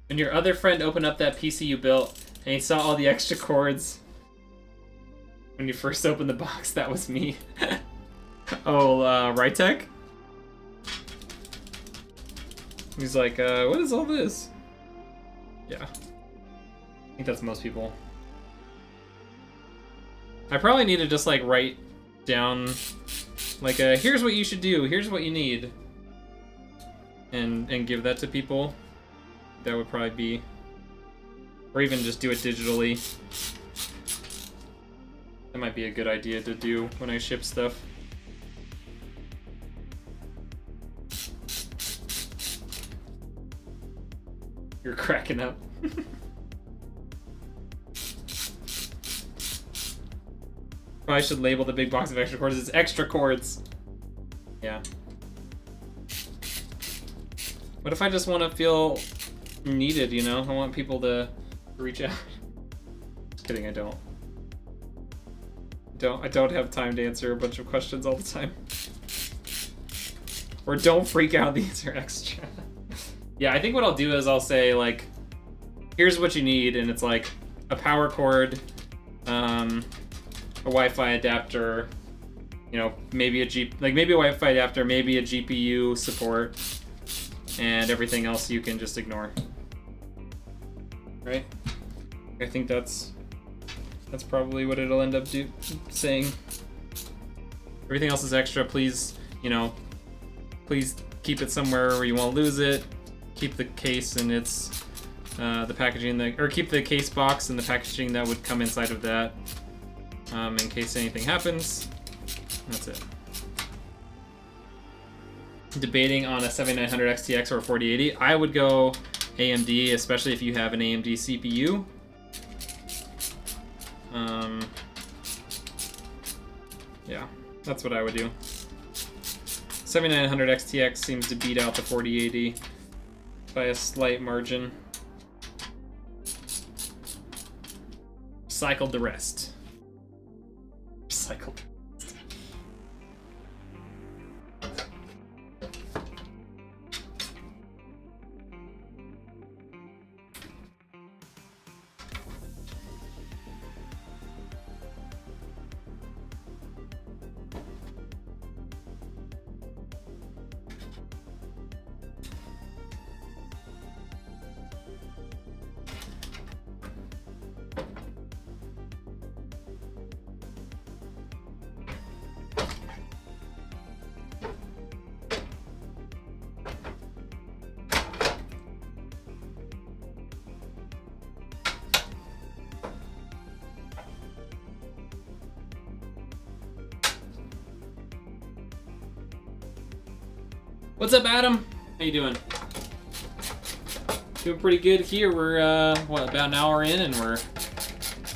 When your other friend opened up that PC you built and he saw all the extra cords when you first opened the box, that was me. Oh, Rednek? He's like, what is all this? Yeah. I think that's most people. I probably need to just like write down like here's what you should do, here's what you need. And give that to people. That would probably be, or even just do it digitally. That might be a good idea to do when I ship stuff. You're cracking up. Probably should label the big box of extra cords as extra cords. Yeah. What if I just want to feel needed, you know? I want people to reach out. Just kidding, I don't. I don't have time to answer a bunch of questions all the time. Or don't freak out, these are extra. Yeah, I think what I'll do is I'll say, like, here's what you need, and it's like a power cord, a Wi-Fi adapter, you know, maybe maybe a Wi-Fi adapter, maybe a GPU support, and everything else you can just ignore. Right? I think that's probably what it'll end up saying. Everything else is extra. Please, you know, please keep it somewhere where you won't lose it. Keep the case and its the packaging or keep the case box and the packaging that would come inside of that, in case anything happens. That's it. Debating on a 7900 XTX or 4080. I would go AMD, especially if you have an AMD CPU. Yeah, that's what I would do. 7900 XTX seems to beat out the 4080 by a slight margin. Recycled the rest. Recycled. What's up, Adam? How you doing? Doing pretty good here. We're what, about an hour in, and we're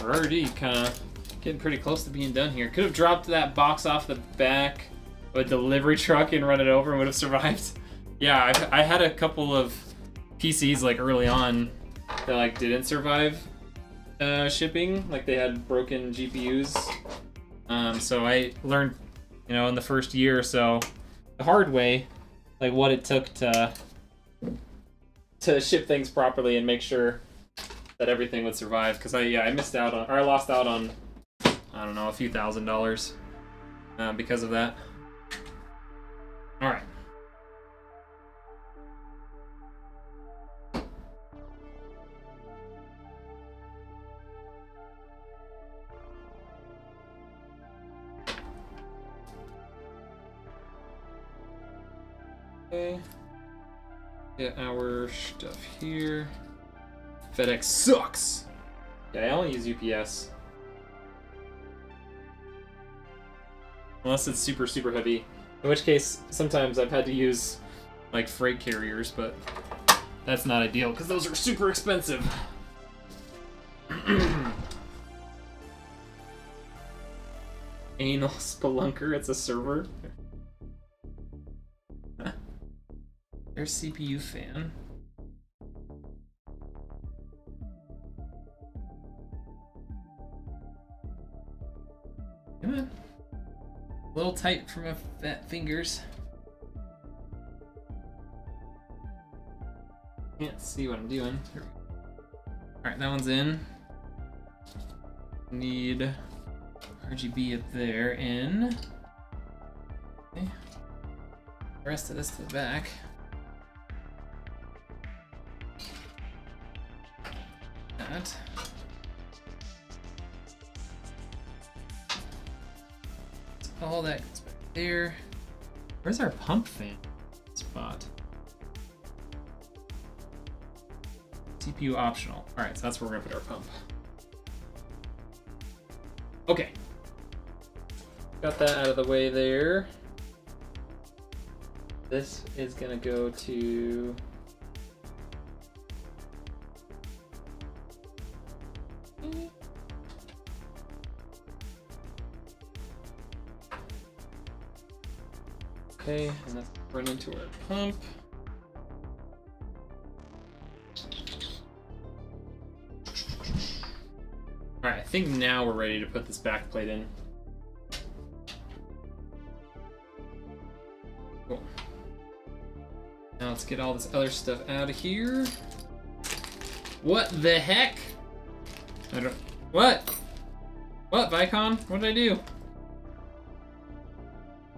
already kind of getting pretty close to being done here. Could have dropped that box off the back of a delivery truck and run it over and would have survived. Yeah, I had a couple of PCs like early on that like didn't survive shipping. Like they had broken GPUs. So I learned, you know, in the first year or so, the hard way, like what it took to ship things properly and make sure that everything would survive. Because I missed out on, or I lost out on, I don't know, a few $1,000s because of that. All right. Okay. Get our stuff here. FedEx sucks. Yeah, I only use UPS. Unless it's super, super heavy. In which case, sometimes I've had to use like freight carriers, but that's not ideal because those are super expensive. Anal spelunker, it's a server. There's CPU fan. Come on. A little tight for my fat fingers. Can't see what I'm doing. Alright, that one's in. Need RGB up there in. Okay. The rest of this to the back. That. All that goes back there. Where's our pump fan spot? CPU optional. Alright, so that's where we're gonna put our pump. Okay. Got that out of the way there. This is gonna go to Okay, and let's run into our pump. Alright, I think now we're ready to put this back plate in. Cool. Now let's get all this other stuff out of here. What the heck? I don't... What? What, Vicon? What did I do?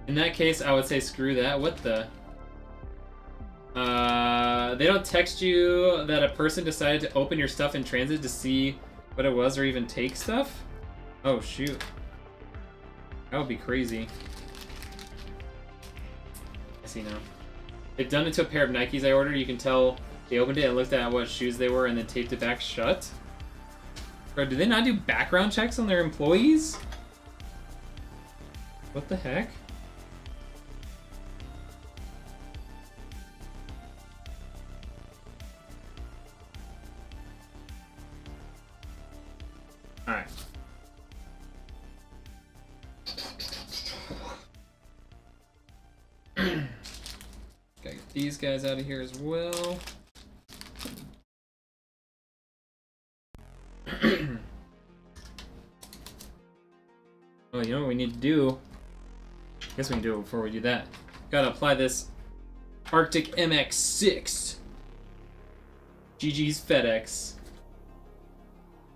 In that case, I would say screw that. What the? They don't text you that a person decided to open your stuff in transit to see what it was or even take stuff? Oh, shoot. That would be crazy. I see now. They've done it to a pair of Nikes I ordered. You can tell they opened it and looked at what shoes they were and then taped it back shut. Bro, do they not do background checks on their employees? What the heck? Alright. Gotta get these guys out of here as well. Oh, you know what we need to do? I guess we can do it before we do that. Gotta apply this Arctic MX6. GG's FedEx.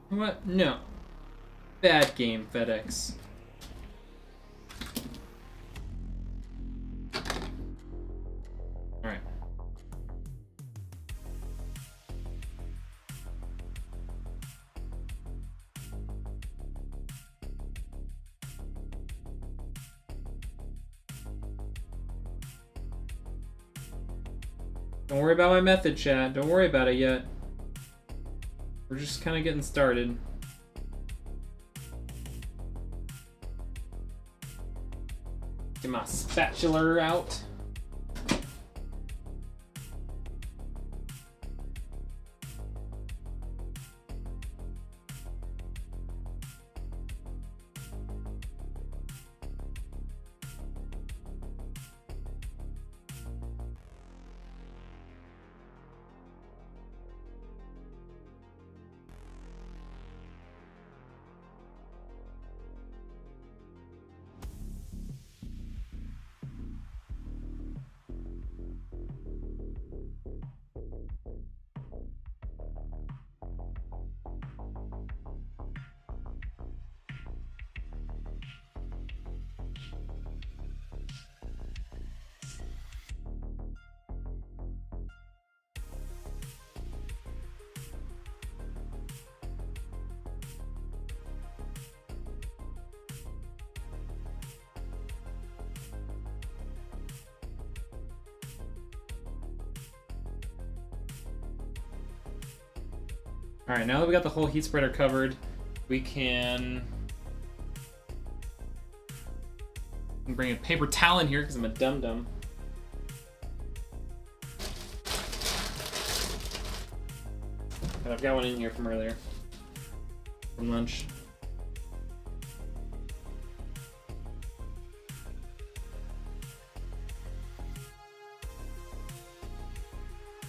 What? No. Bad game, FedEx. Alright. Don't worry about my method, chat. Don't worry about it yet. We're just kind of getting started. Get my spatula out. Alright, now that we got the whole heat spreader covered, we can bring a paper towel in here because I'm a dum-dum. And I've got one in here from earlier, from lunch.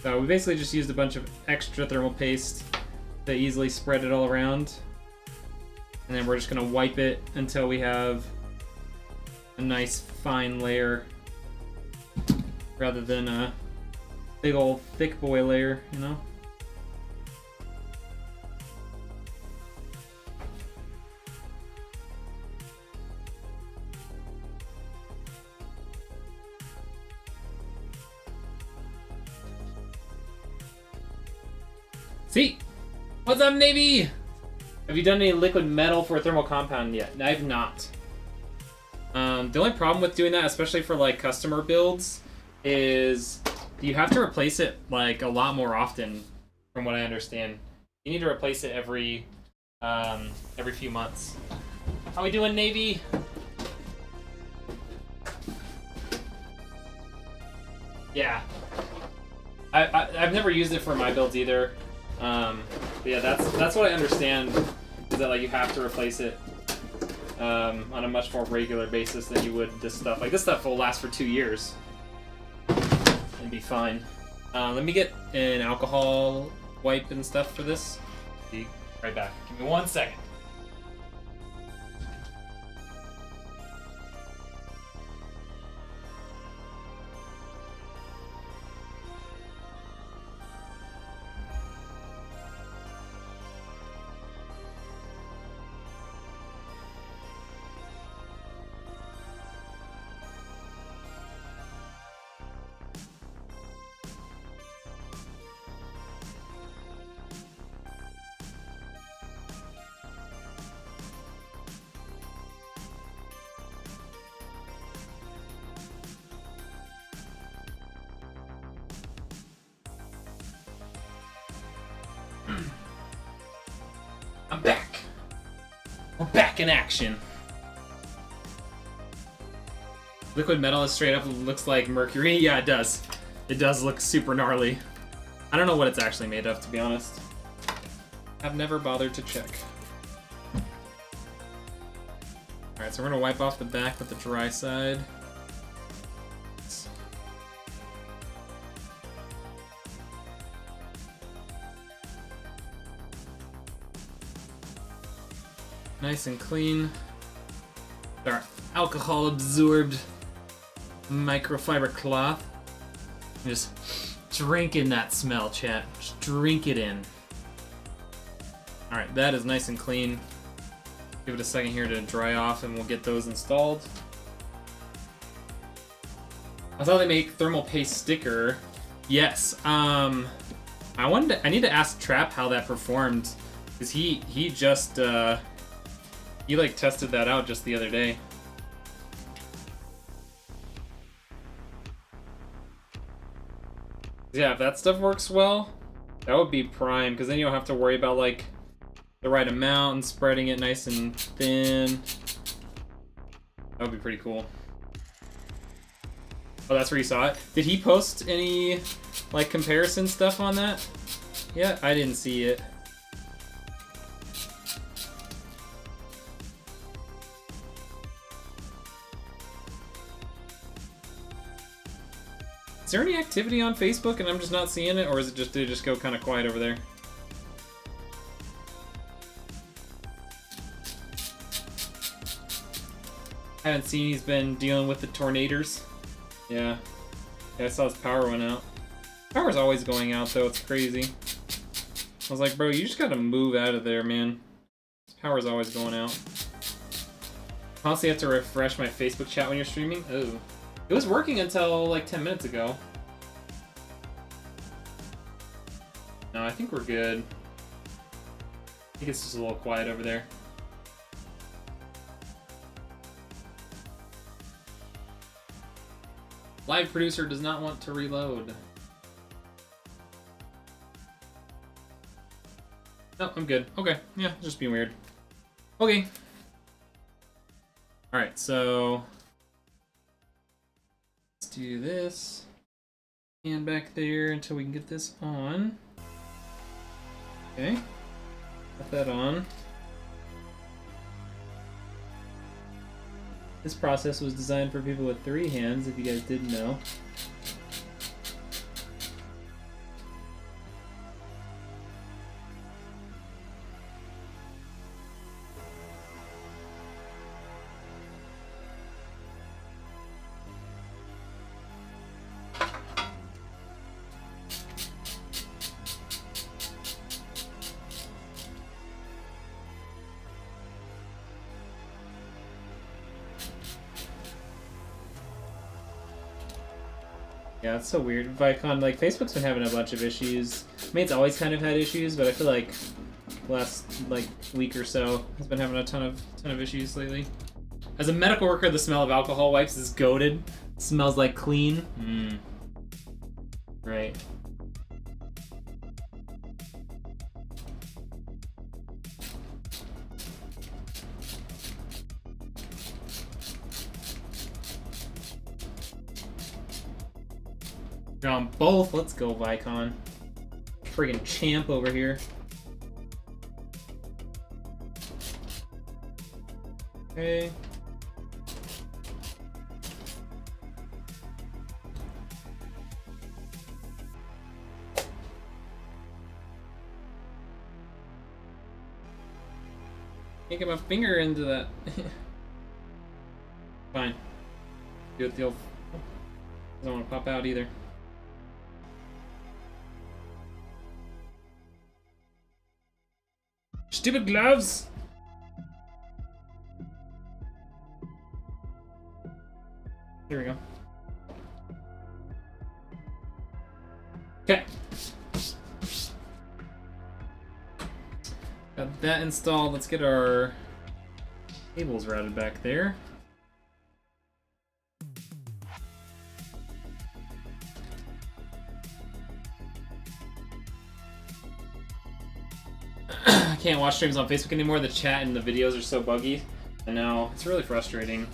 So we basically just used a bunch of extra thermal paste to easily spread it all around. And then we're just gonna wipe it until we have a nice fine layer rather than a big old thick boy layer, you know? See? What's up, Navy? Have you done any liquid metal for a thermal compound yet? No, I have not. The only problem with doing that, especially for like customer builds, is you have to replace it like a lot more often, from what I understand. You need to replace it every few months. How we doing, Navy? Yeah. I've never used it for my builds either. But yeah, that's what I understand, is that like you have to replace it on a much more regular basis than you would this stuff. Like, this stuff will last for 2 years and be fine. Let me get an alcohol wipe and stuff for this. Be right back. Give me 1 second. I'm back. We're back in action. Liquid metal is straight up looks like mercury. Yeah, it does. It does look super gnarly. I don't know what it's actually made of, to be honest. I've never bothered to check. Alright, so we're gonna wipe off the back with the dry side. Nice and clean. Our alcohol absorbed microfiber cloth. Just drink in that smell, chat. Just drink it in. Alright, that is nice and clean. Give it a second here to dry off and we'll get those installed. I thought they make thermal paste sticker. Yes. I need to ask Trap how that performed. Because he just he like tested that out just the other day. Yeah, if that stuff works well, that would be prime, because then you don't have to worry about like the right amount and spreading it nice and thin. That would be pretty cool. Oh, that's where you saw it? Did he post any like comparison stuff on that? Yeah, I didn't see it. Is there any activity on Facebook and I'm just not seeing it, or is it just, did it just go kind of quiet over there? I haven't seen he's been dealing with the tornadoes. Yeah. I saw his power went out. Power's always going out though, it's crazy. I was like, bro, you just gotta move out of there, man. His power's always going out. Constantly have to refresh my Facebook chat when you're streaming? Oh. It was working until like 10 minutes ago. No, I think we're good. I think it's just a little quiet over there. Live producer does not want to reload. No, I'm good. Okay, yeah, just being weird. Okay. Alright, so let's do this. And back there until we can get this on. Okay. Put that on. This process was designed for people with 3 hands, if you guys didn't know. Yeah, it's so weird. Vicon, like, Facebook's been having a bunch of issues. I mean, it's always kind of had issues, but I feel like the last, like, week or so has been having a ton of issues lately. As a medical worker, the smell of alcohol wipes is goated. Smells like clean. Right. You're on both. Let's go, Vicon. Friggin' champ over here. Okay. Can't get my finger into that. Fine. Do it the old. Doesn't want to pop out either. Stupid gloves! There we go. Okay. Got that installed. Let's get our cables routed back there. I can't watch streams on Facebook anymore. The chat and the videos are so buggy. I know. It's really frustrating.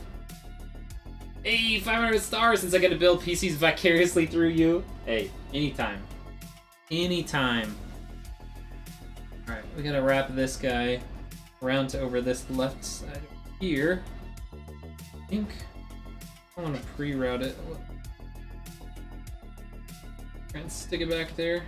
Hey, 500 stars since I get to build PCs vicariously through you. Hey, anytime. Anytime. Alright, we gotta wrap this guy around to over this left side here. I think I want to pre-route it. Try and stick it back there.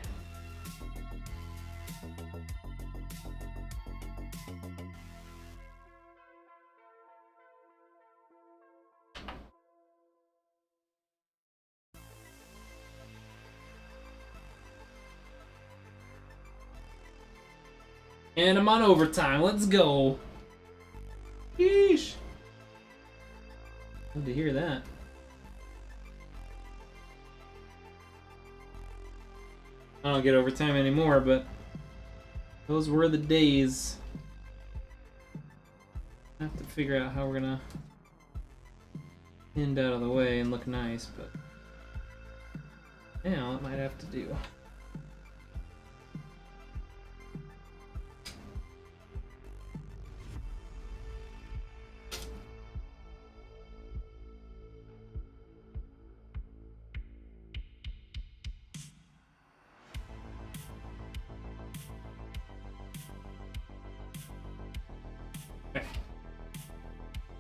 And I'm on overtime. Let's go. Yeesh. Good to hear that. I don't get overtime anymore, but those were the days. I have to figure out how we're gonna end out of the way and look nice, but now it might have to do.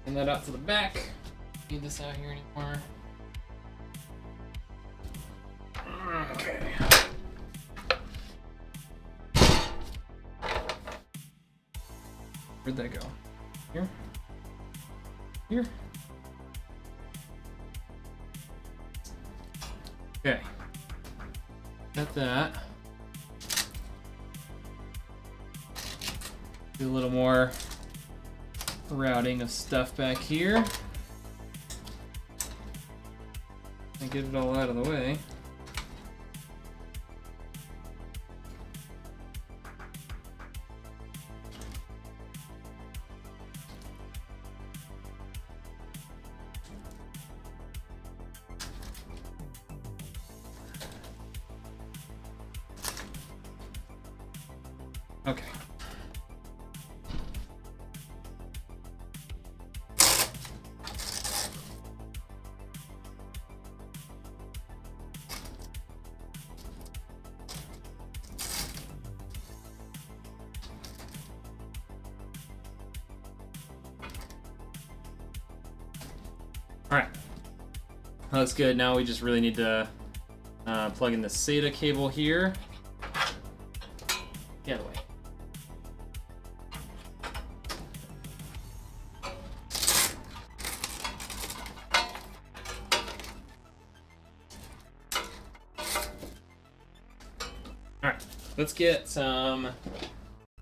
Send that out to the back. Don't need this out here anymore. Okay. Where'd that go? Here? Here? Okay. Got that. Do a little more routing of stuff back here. And get it all out of the way. Okay. Alright, that looks good. Now we just really need to plug in the SATA cable here. Get out of the way. Alright, let's get some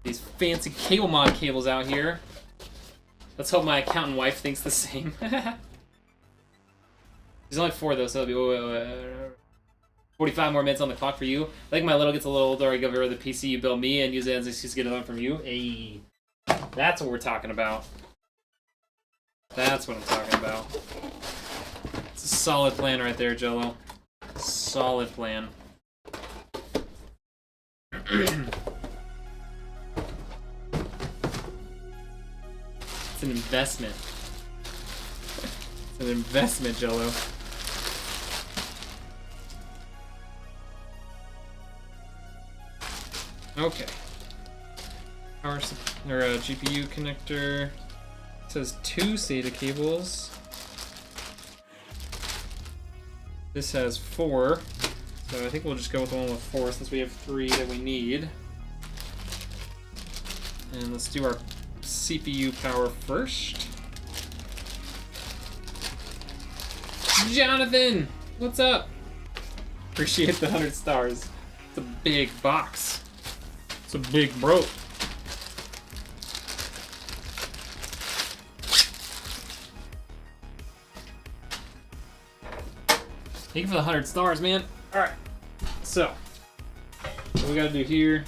these fancy Cablemod cables out here. Let's hope my accountant wife thinks the same. There's only 4 though, so it'll be 45 more minutes on the clock for you. I think my little gets a little older, I give her the PC you build me and use it as an excuse to get another one from you. Hey, that's what we're talking about. That's what I'm talking about. It's a solid plan right there, Jello. Solid plan. It's an investment. It's an investment, Jello. Okay. Power or GPU connector. says 2 SATA cables. This has 4. So I think we'll just go with the one with 4 since we have 3 that we need. And let's do our CPU power first. Jonathan! What's up? Appreciate the 100 stars. It's a big box. It's a big bro. Thank you for the 100 stars, man. Alright. So, what we gotta do here,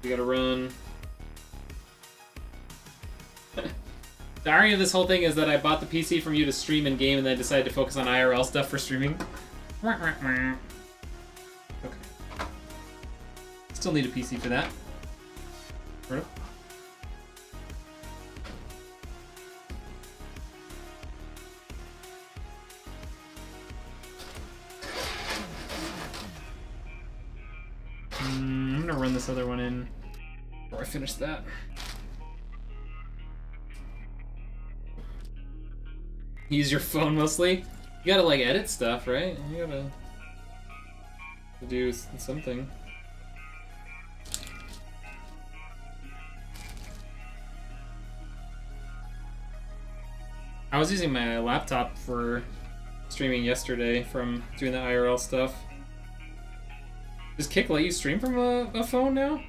we gotta run. The irony of this whole thing is that I bought the PC from you to stream in game and then I decided to focus on IRL stuff for streaming. Okay. Still need a PC for that. Right. I'm gonna run this other one in before I finish that. Use your phone mostly? You gotta like edit stuff, right? You gotta do something. I was using my laptop for streaming yesterday from doing the IRL stuff. Does Kick let you stream from a phone now?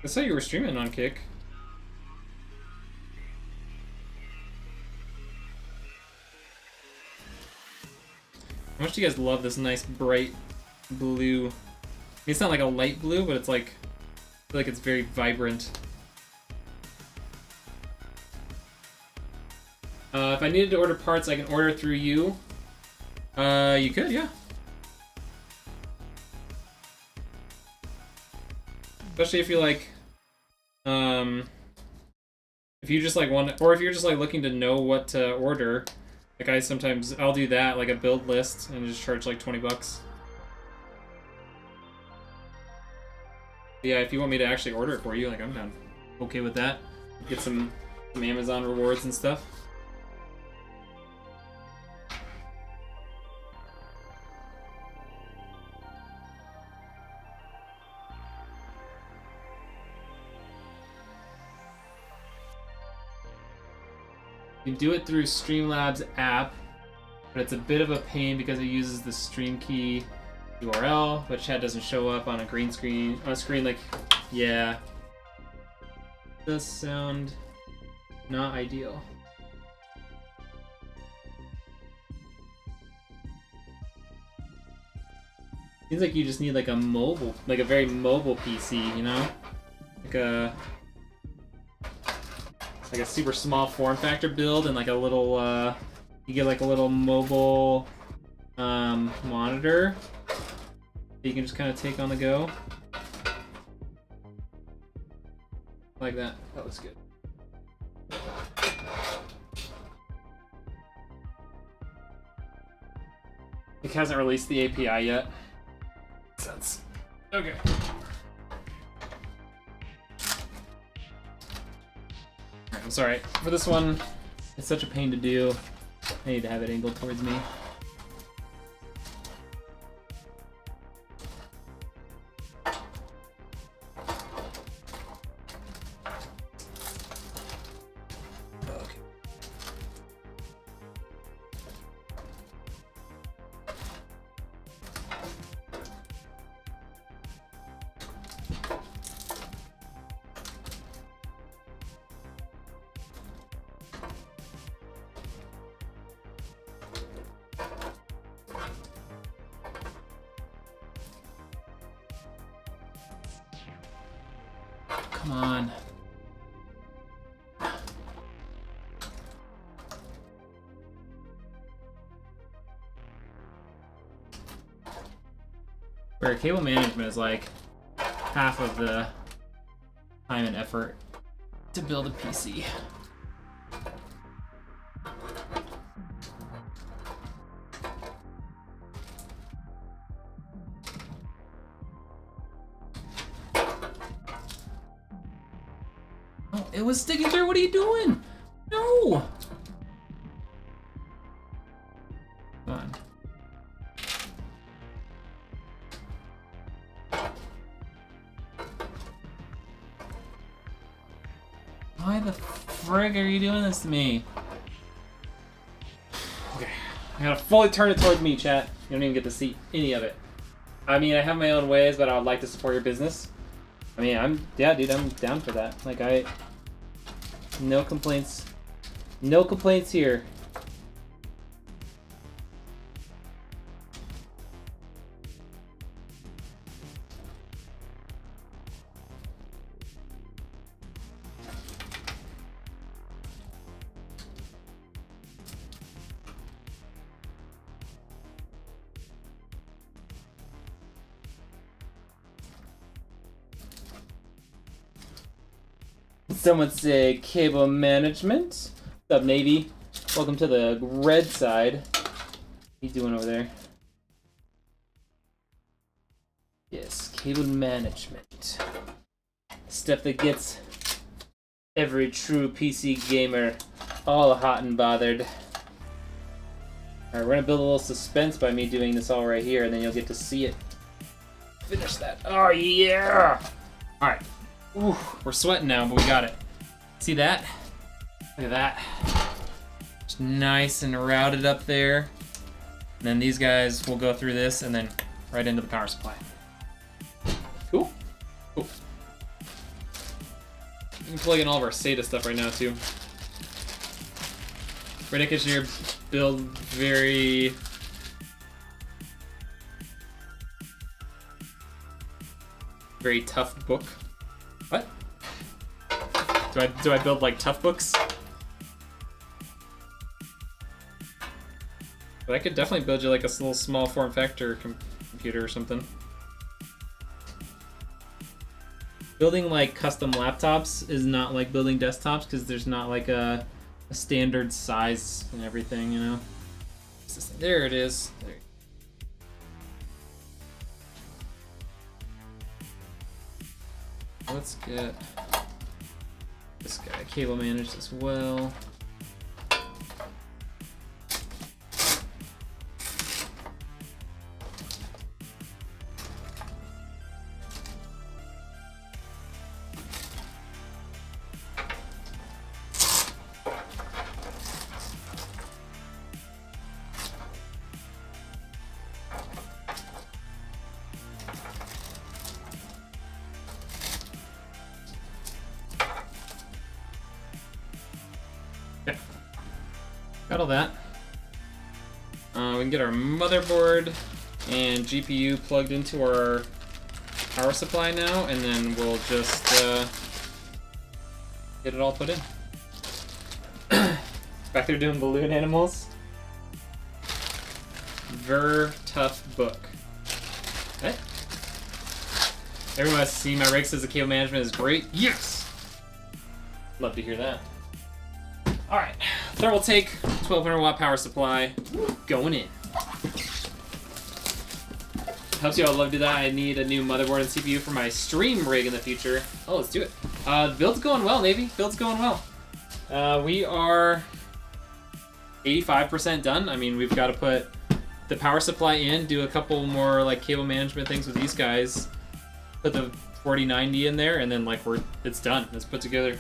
I saw you were streaming on Kick. How much do you guys love this nice bright blue? I mean, it's not like a light blue, but it's like, I feel like it's very vibrant. If I needed to order parts, I can order through you. You could, yeah. Especially if you like, if you just like want, or if you're just like looking to know what to order. Like I'll do that, like a build list, and just charge like 20 bucks. Yeah, if you want me to actually order it for you, like I'm down. Okay with that. Get some Amazon rewards and stuff. You do it through Streamlabs app, but it's a bit of a pain because it uses the stream key URL, but chat doesn't show up on a green screen, on a screen like, yeah. Does sound not ideal. Seems like you just need like a mobile, like a very mobile PC, you know? Like a super small form factor build and like a little, you get like a little mobile monitor that you can just kind of take on the go. Like that. That looks good. It hasn't released the API yet. Makes sense. Okay. I'm sorry. For this one, it's such a pain to do. I need to have it angled towards me. Come on. Where cable management is like half of the time and effort to build a PC. It was sticking through. What are you doing? Fun. Why the frig are you doing this to me? Okay, I gotta fully turn it towards me, chat. You don't even get to see any of it. I mean, I have my own ways, but I would like to support your business. I mean, yeah, dude, I'm down for that. Like, no complaints. No complaints here. Someone say cable management. What's up, Navy? Welcome to the red side. What you doing over there? Yes, cable management. Stuff that gets every true PC gamer all hot and bothered. Alright, we're gonna build a little suspense by me doing this all right here, and then you'll get to see it. Finish that. Oh, yeah! Alright. Ooh, we're sweating now, but we got it. See that? Look at that. Just nice and routed up there. And then these guys will go through this and then right into the power supply. Cool. Cool. We can plug in all of our SATA stuff right now too. Rednek engineer build very tough book. What? Do I build like tough books? But I could definitely build you like a little small form factor computer or something. Building like custom laptops is not like building desktops because there's not like a standard size and everything, you know? There it is. There. Let's get this guy cable managed as well. Got all that. We can get our motherboard and GPU plugged into our power supply now, and then we'll just get it all put in. Back there doing balloon animals. Tough book. Okay. Everyone has to see my rig says the cable management is great. Yes! Love to hear that. Alright. Thermaltake 1200 watt power supply going in. Helps you all love to do that. I need a new motherboard and CPU for my stream rig in the future. Oh, let's do it. The build's going well, Navy. Build's going well. We are 85% done. I mean, we've got to put the power supply in, do a couple more like cable management things with these guys, put the 4090 in there, and then like it's done. It's put together.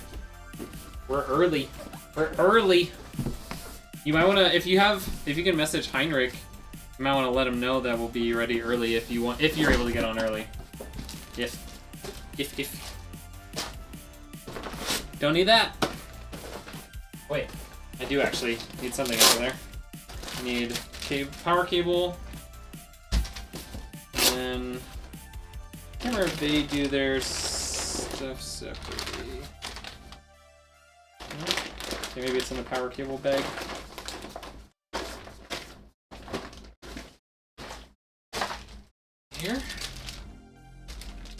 We're early. We're early. You might want to, if you can message Heinrich, you might want to let him know that we'll be ready early if you're able to get on early. If. Don't need that. Wait, I do actually need something over there. I need power cable, and then I can't remember if they do their stuff separately. Okay, maybe it's in the power cable bag. Here?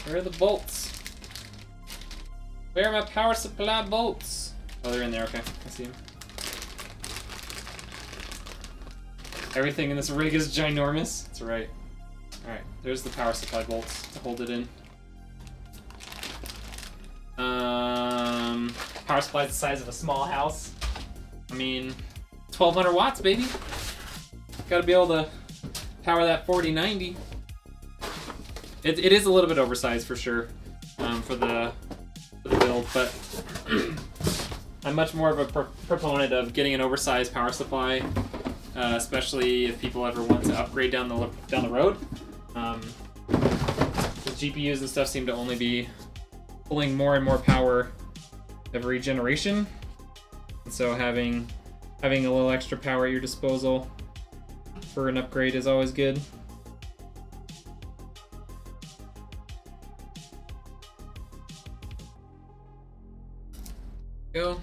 Where are the bolts? Where are my power supply bolts? Oh, they're in there, okay. I see them. Everything in this rig is ginormous. That's right. Alright, there's the power supply bolts to hold it in. Power supply is the size of a small house. I mean, 1200 watts, baby. gotta be able to power that 4090. It is a little bit oversized for sure, for the build, but I'm much more of a proponent of getting an oversized power supply, especially if people ever want to upgrade down the road. The GPUs and stuff seem to only be pulling more and more power every generation, and so having a little extra power at your disposal for an upgrade is always good. Go.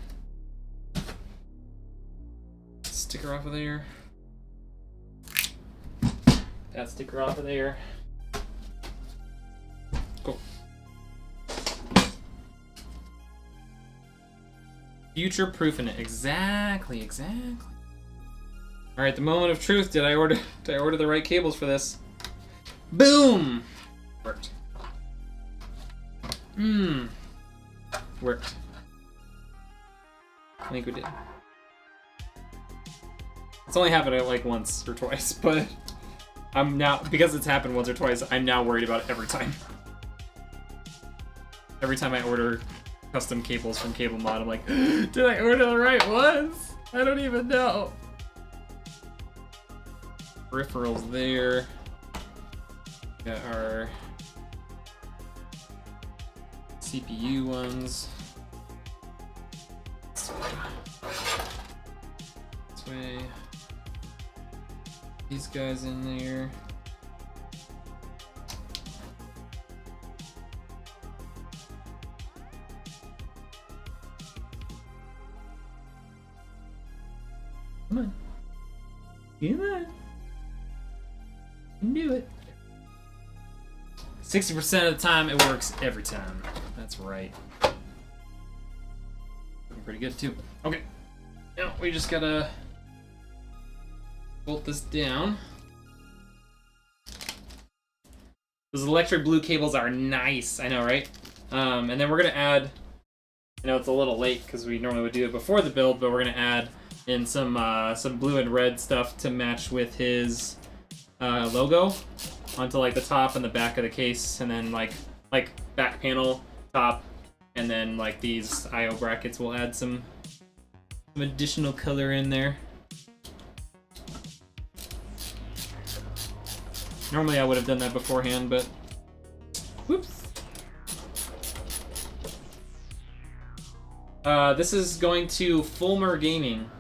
Sticker off of there. That sticker off of there. Cool. Future-proofing it. Exactly. All right, the moment of truth. Did I order the right cables for this? Boom. Worked. Worked. I think we did. It's only happened like once or twice, but I'm now, because it's happened once or twice, I'm now worried about it every time. Every time I order custom cables from Cablemod, I'm like, did I order the right ones? I don't even know. Peripherals there. Got our CPU ones. This way. These guys in there. Come on. Come on. You can do it. 60% of the time, it works every time. That's right. Looking pretty good, too. Okay. Now, we just gotta bolt this down. Those electric blue cables are nice. I know, right? And then we're gonna add, I know it's a little late because we normally would do it before the build, but we're gonna add in some blue and red stuff to match with his logo onto like the top and the back of the case, and then like back panel, top, and then like these I/O brackets will add some additional color in there. Normally I would have done that beforehand, but whoops. This is going to Fulmer Gaming.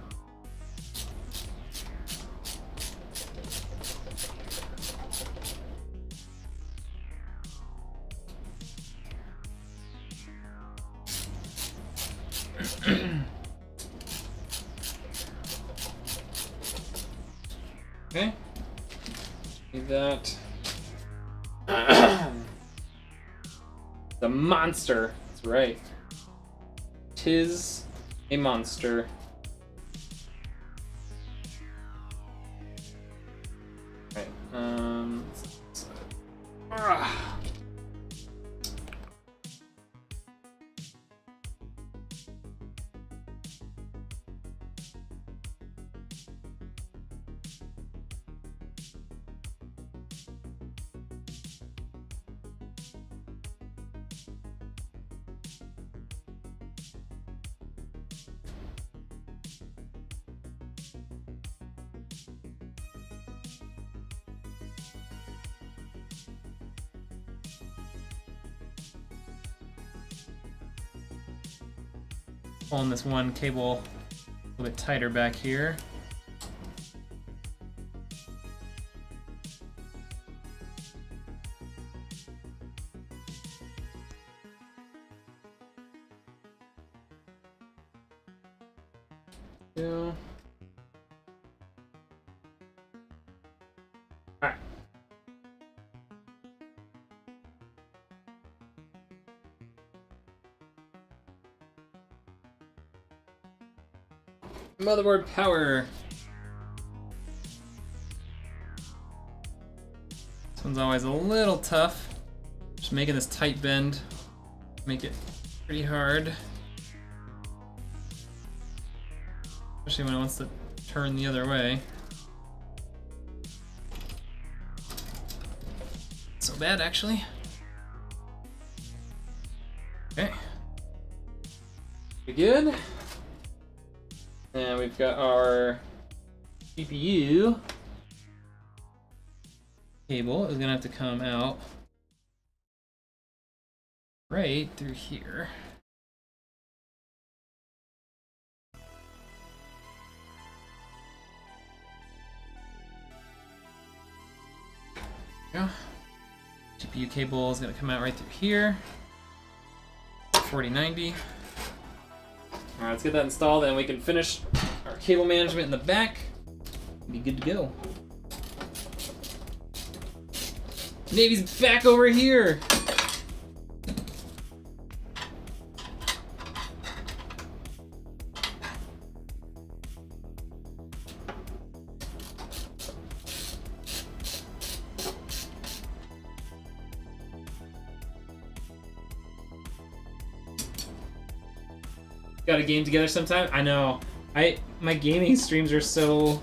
Okay. Need that. The monster. That's right. 'Tis a monster. Right. Pulling this one cable a little bit tighter back here. Yeah. All right. Motherboard power. This one's always a little tough. Just making this tight bend make it pretty hard. Especially when it wants to turn the other way. so bad, actually. Okay. We good? And we've got our GPU Cable is gonna have to come out right through here. There we go. GPU cable is gonna come out right through here. 4090. Alright, let's get that installed and we can finish our cable management in the back. Be good to go. Navy's back over here! Got a game together sometime? I know. My gaming streams are so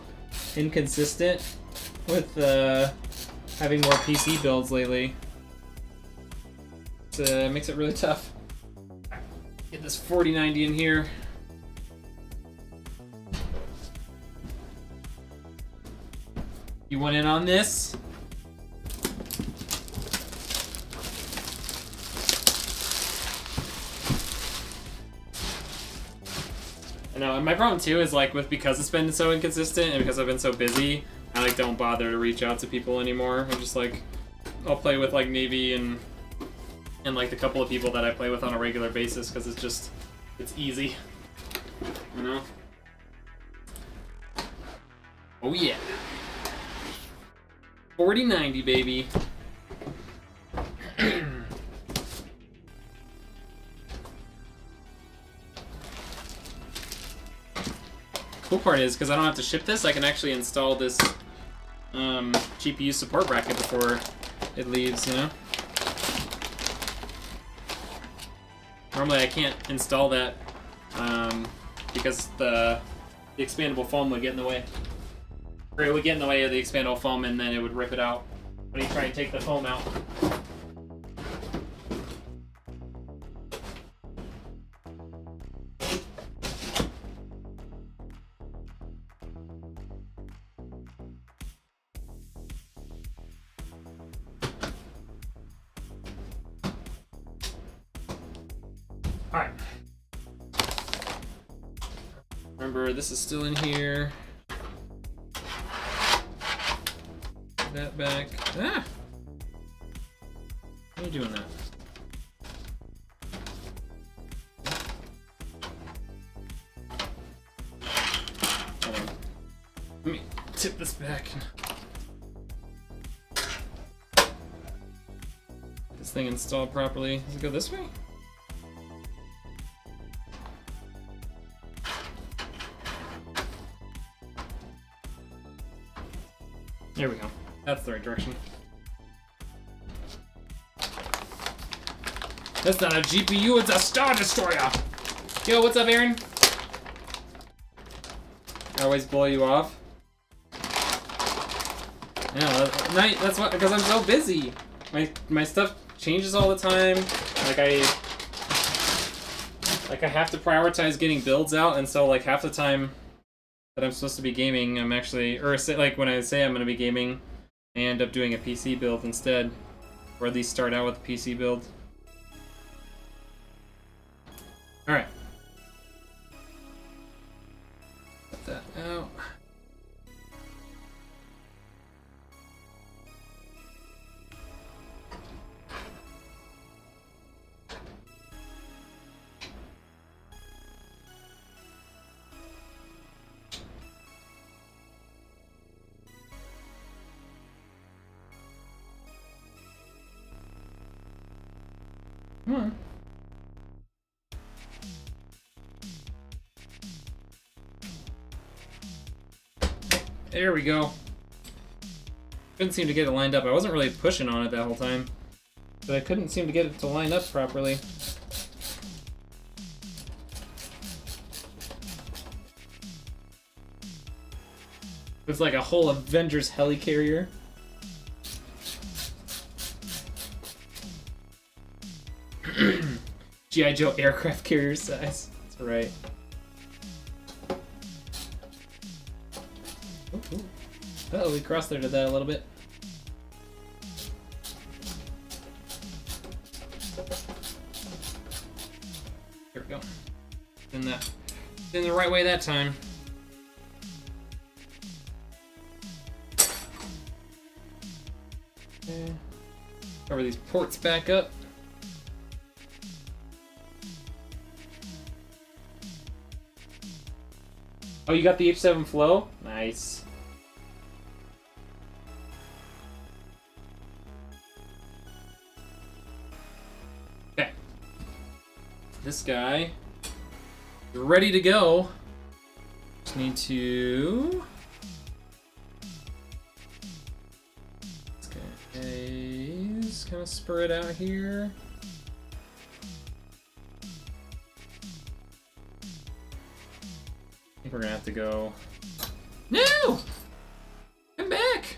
inconsistent with having more PC builds lately. It makes it really tough. Get this 4090 in here. You want in on this? No, and my problem too is like because it's been so inconsistent and because I've been so busy, I like don't bother to reach out to people anymore. I'm just like, I'll play with like Navy and like the couple of people that I play with on a regular basis because it's easy, you know. Oh yeah, 4090 baby. Cool part is, because I don't have to ship this, I can actually install this GPU support bracket before it leaves, you know? Normally I can't install that because the expandable foam would get in the way. Or it would get in the way of the expandable foam and then it would rip it out when you try and take the foam out. Alright. Remember, this is still in here. Put that back. Ah! Why are you doing that? Hold on. Let me tip this back. Get this thing installed properly. Does it go this way? There we go. That's the right direction. That's not a GPU, it's a Star Destroyer! Yo, what's up, Aaron? I always blow you off. Yeah, that's what, because I'm so busy. My stuff changes all the time. Like I have to prioritize getting builds out, and so like half the time that I'm supposed to be gaming, I'm actually, or like when I say I'm going to be gaming, I end up doing a PC build instead, or at least start out with a PC build. Alright. Put that out. Come on. There we go. Couldn't seem to get it lined up. I wasn't really pushing on it that whole time, but I couldn't seem to get it to line up properly. It's like a whole Avengers helicarrier. G.I. Joe aircraft carrier size. That's right. Uh-oh, we cross-threaded that a little bit. There we go. In the right way that time. Okay. Cover these ports back up. Oh, you got the H7 Flow? Nice. Okay. This guy is ready to go. Just need to... Okay, just kind of spur it out here. I think we're gonna have to go... No! Come back!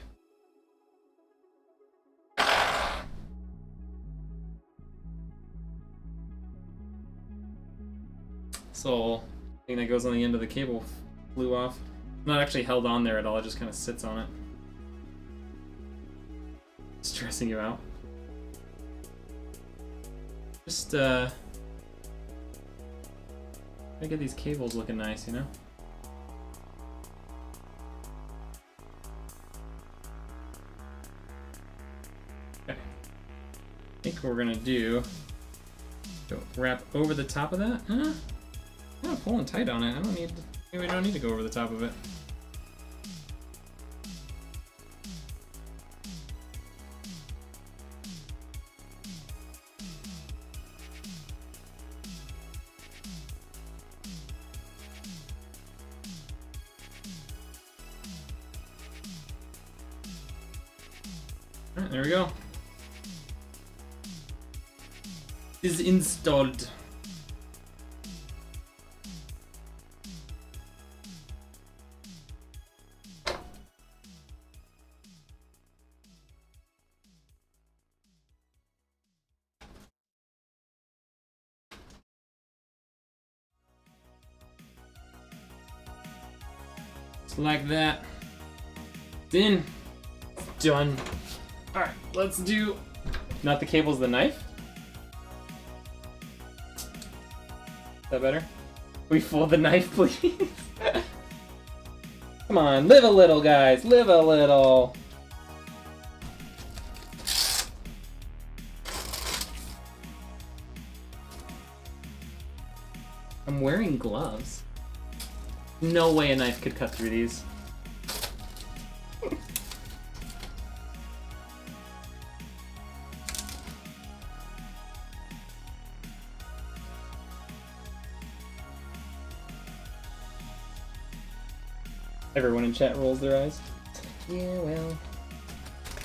So, thing that goes on the end of the cable flew off. Not actually held on there at all, it just kind of sits on it. Stressing you out. Just, try to get these cables looking nice, you know? Okay. I think what we're gonna do, go wrap over the top of that. Huh? I'm not pulling tight on it. Maybe we don't need to go over the top of it. Alright, there we go. Is installed. Just like that. It's in. It's done. Alright, let's do... Not the cables, the knife? Is that better? We fold the knife, please? Come on, live a little, guys. Live a little. I'm wearing gloves. No way a knife could cut through these. Everyone in chat rolls their eyes. Yeah, well,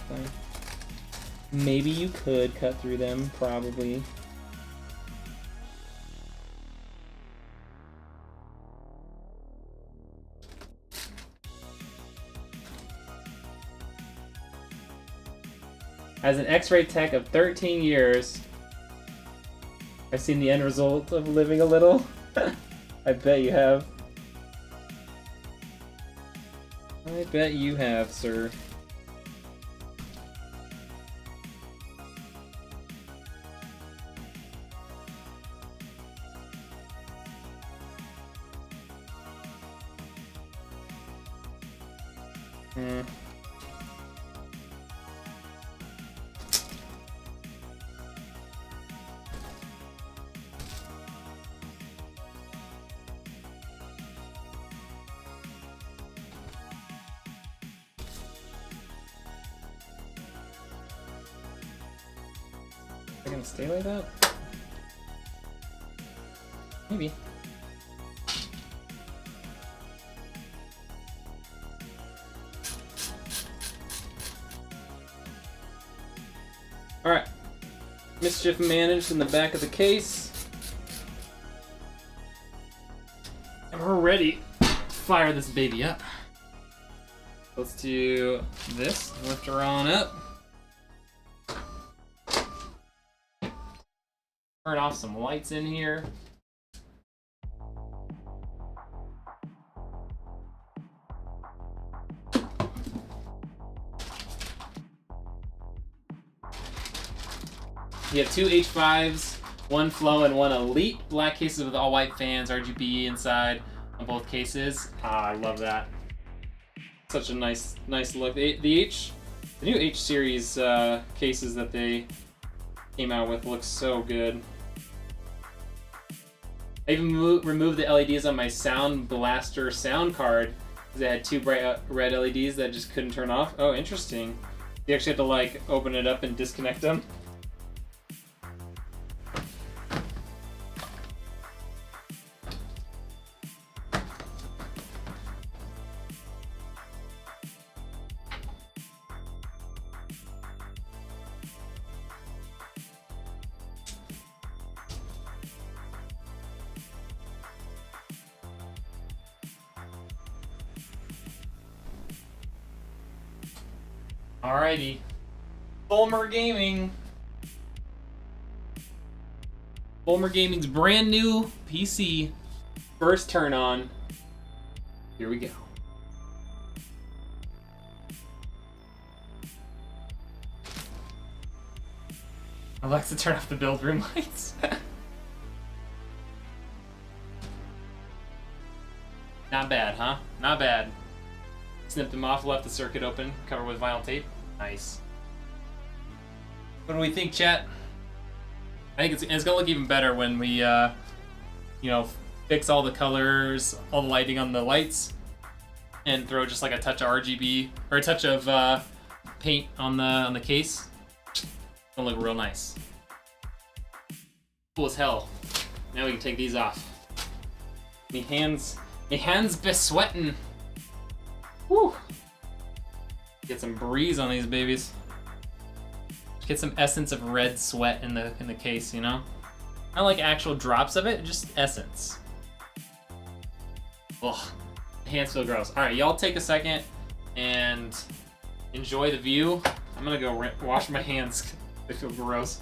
fine. Maybe you could cut through them, probably. As an X-ray tech of 13 years, I've seen the end result of living a little. I bet you have. I bet you have, sir. They're gonna stay like that? Maybe. Alright. Mischief managed in the back of the case. And we're ready to fire this baby up. Let's do this. Lift her on up. turn off some lights in here. You have two H5s, one Flow and one Elite. Black cases with all white fans, RGB inside on both cases. Ah, I love that. Such a nice look. The new H series cases that they came out with look so good. I even removed the LEDs on my Sound Blaster sound card because it had two bright red LEDs that just couldn't turn off. Oh, interesting. You actually have to like open it up and disconnect them. Alrighty, Fulmer Gaming. Fulmer Gaming's brand new PC. First turn on. Here we go. Alexa, turn off the build room lights. Not bad, huh? Not bad. Snipped them off, left the circuit open, covered with vinyl tape. Nice. What do we think, chat? I think it's gonna look even better when we, you know, fix all the colors, all the lighting on the lights, and throw just like a touch of RGB or a touch of paint on the case. It's gonna look real nice. Cool as hell. Now we can take these off. Me hands be sweating. Whew. Get some breeze on these babies. Get some essence of red sweat in the case, you know? Not like actual drops of it, just essence. Ugh. Hands feel gross. Alright, y'all take a second and enjoy the view. I'm gonna go wash my hands. They feel gross.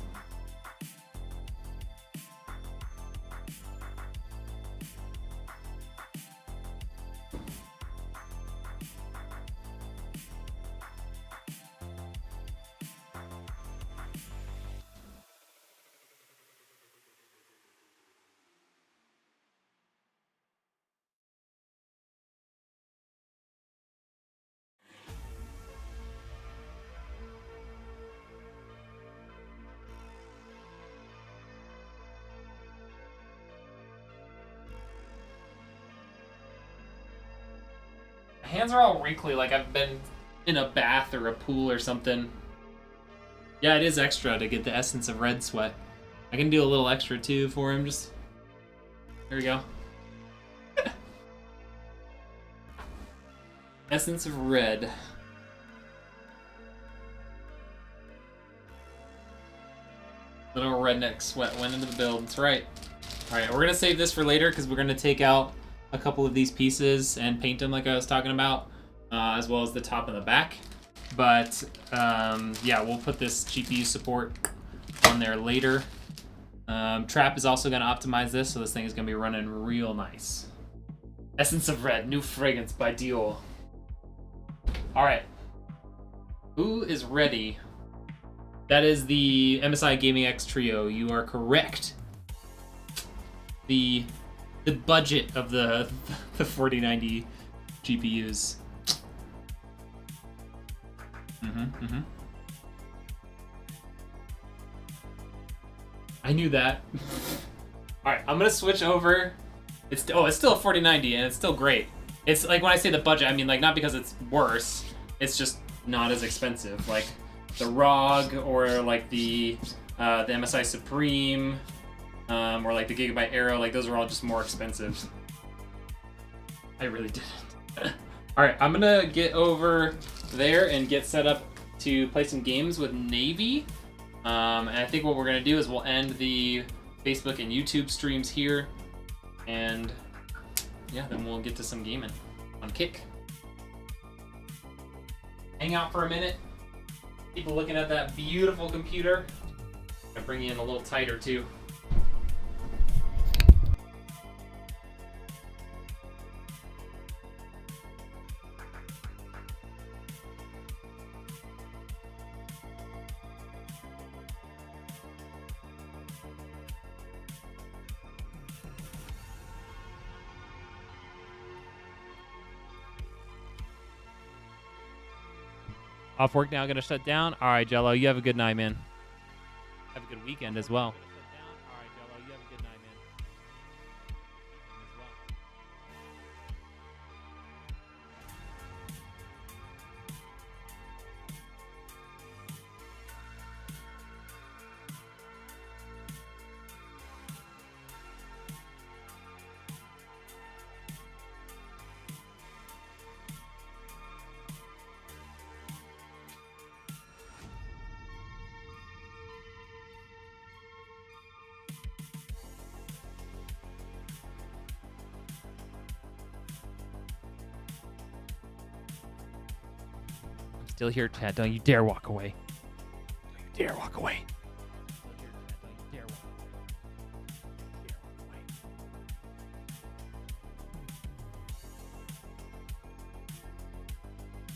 Hands are all wrinkly, like I've been in a bath or a pool or something. Yeah, it is extra to get the essence of red sweat. I can do a little extra too for him, just... There we go. Essence of red. Little redneck sweat went into the build, that's right. Alright, we're gonna save this for later because we're gonna take out a couple of these pieces and paint them like I was talking about, as well as the top and the back. But yeah, we'll put this GPU support on there later. Trap is also going to optimize this, so this thing is going to be running real nice. Essence of Red, new fragrance by Dior. All right, who is ready? That is the MSI Gaming X Trio. You are correct. The budget of the 4090 GPUs. I knew that. All right, I'm gonna switch over. It's still a 4090 and it's still great. It's like when I say the budget, I mean like not because it's worse. It's just not as expensive. Like the ROG or like the MSI Supreme. Or like the Gigabyte Aero, like those are all just more expensive. I really didn't. Alright, I'm gonna get over there and get set up to play some games with Navy. And I think what we're gonna do is we'll end the Facebook and YouTube streams here. And yeah, then we'll get to some gaming on Kick. Hang out for a minute. People looking at that beautiful computer. I'm gonna bring you in a little tighter too. Off work now, gonna shut down. All right, Jello, you have a good night, man. Have a good weekend as well. All right, Jello, you have a good night, man. Still here, chat. Don't you dare walk away. Don't you dare walk away. Still here, chat. Don't you dare walk away. Dare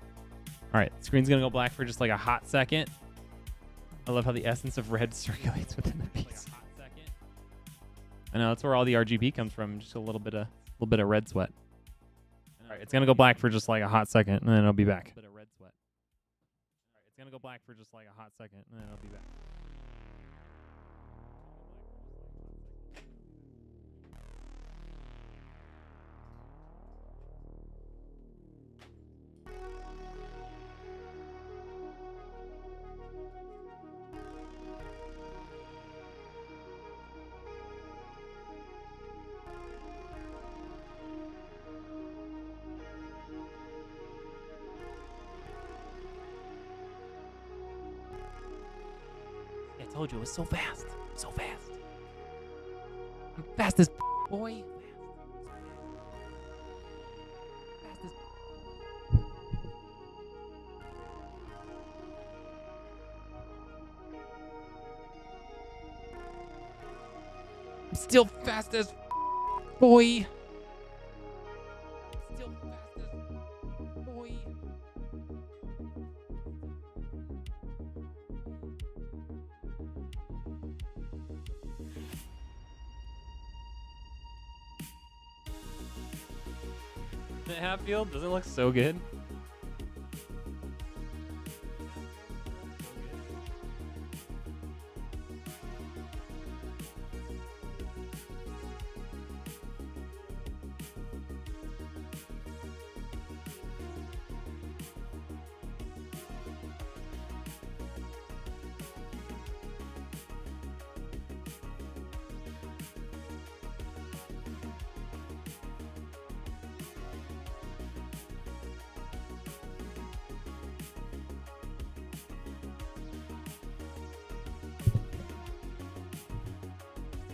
walk away. All right, screen's gonna go black for just like a hot second. I love how the essence of red circulates within the piece. I know that's where all the RGB comes from. Just a little bit of red sweat. All right, it's gonna go black for just like a hot second, and then it'll be back. Bit of red sweat. All right, it's gonna go black for just like a hot second, and then it'll be back. I told you it was so fast. So fast. I'm fast as boy. Fast as I'm still fast as boy. Still fast as boy. Hatfield doesn't look so good.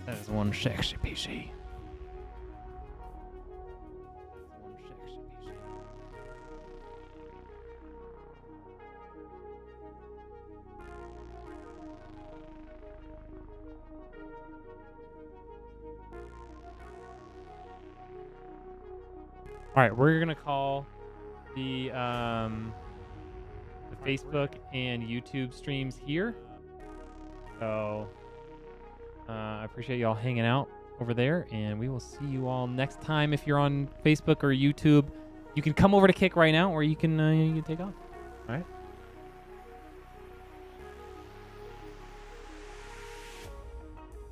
That is one sexy PC. One sexy PC. All right, we're gonna call the Facebook and YouTube streams here. So. I appreciate y'all hanging out over there, and we will see you all next time. If you're on Facebook or YouTube, you can come over to Kick right now, or you can take off. All right.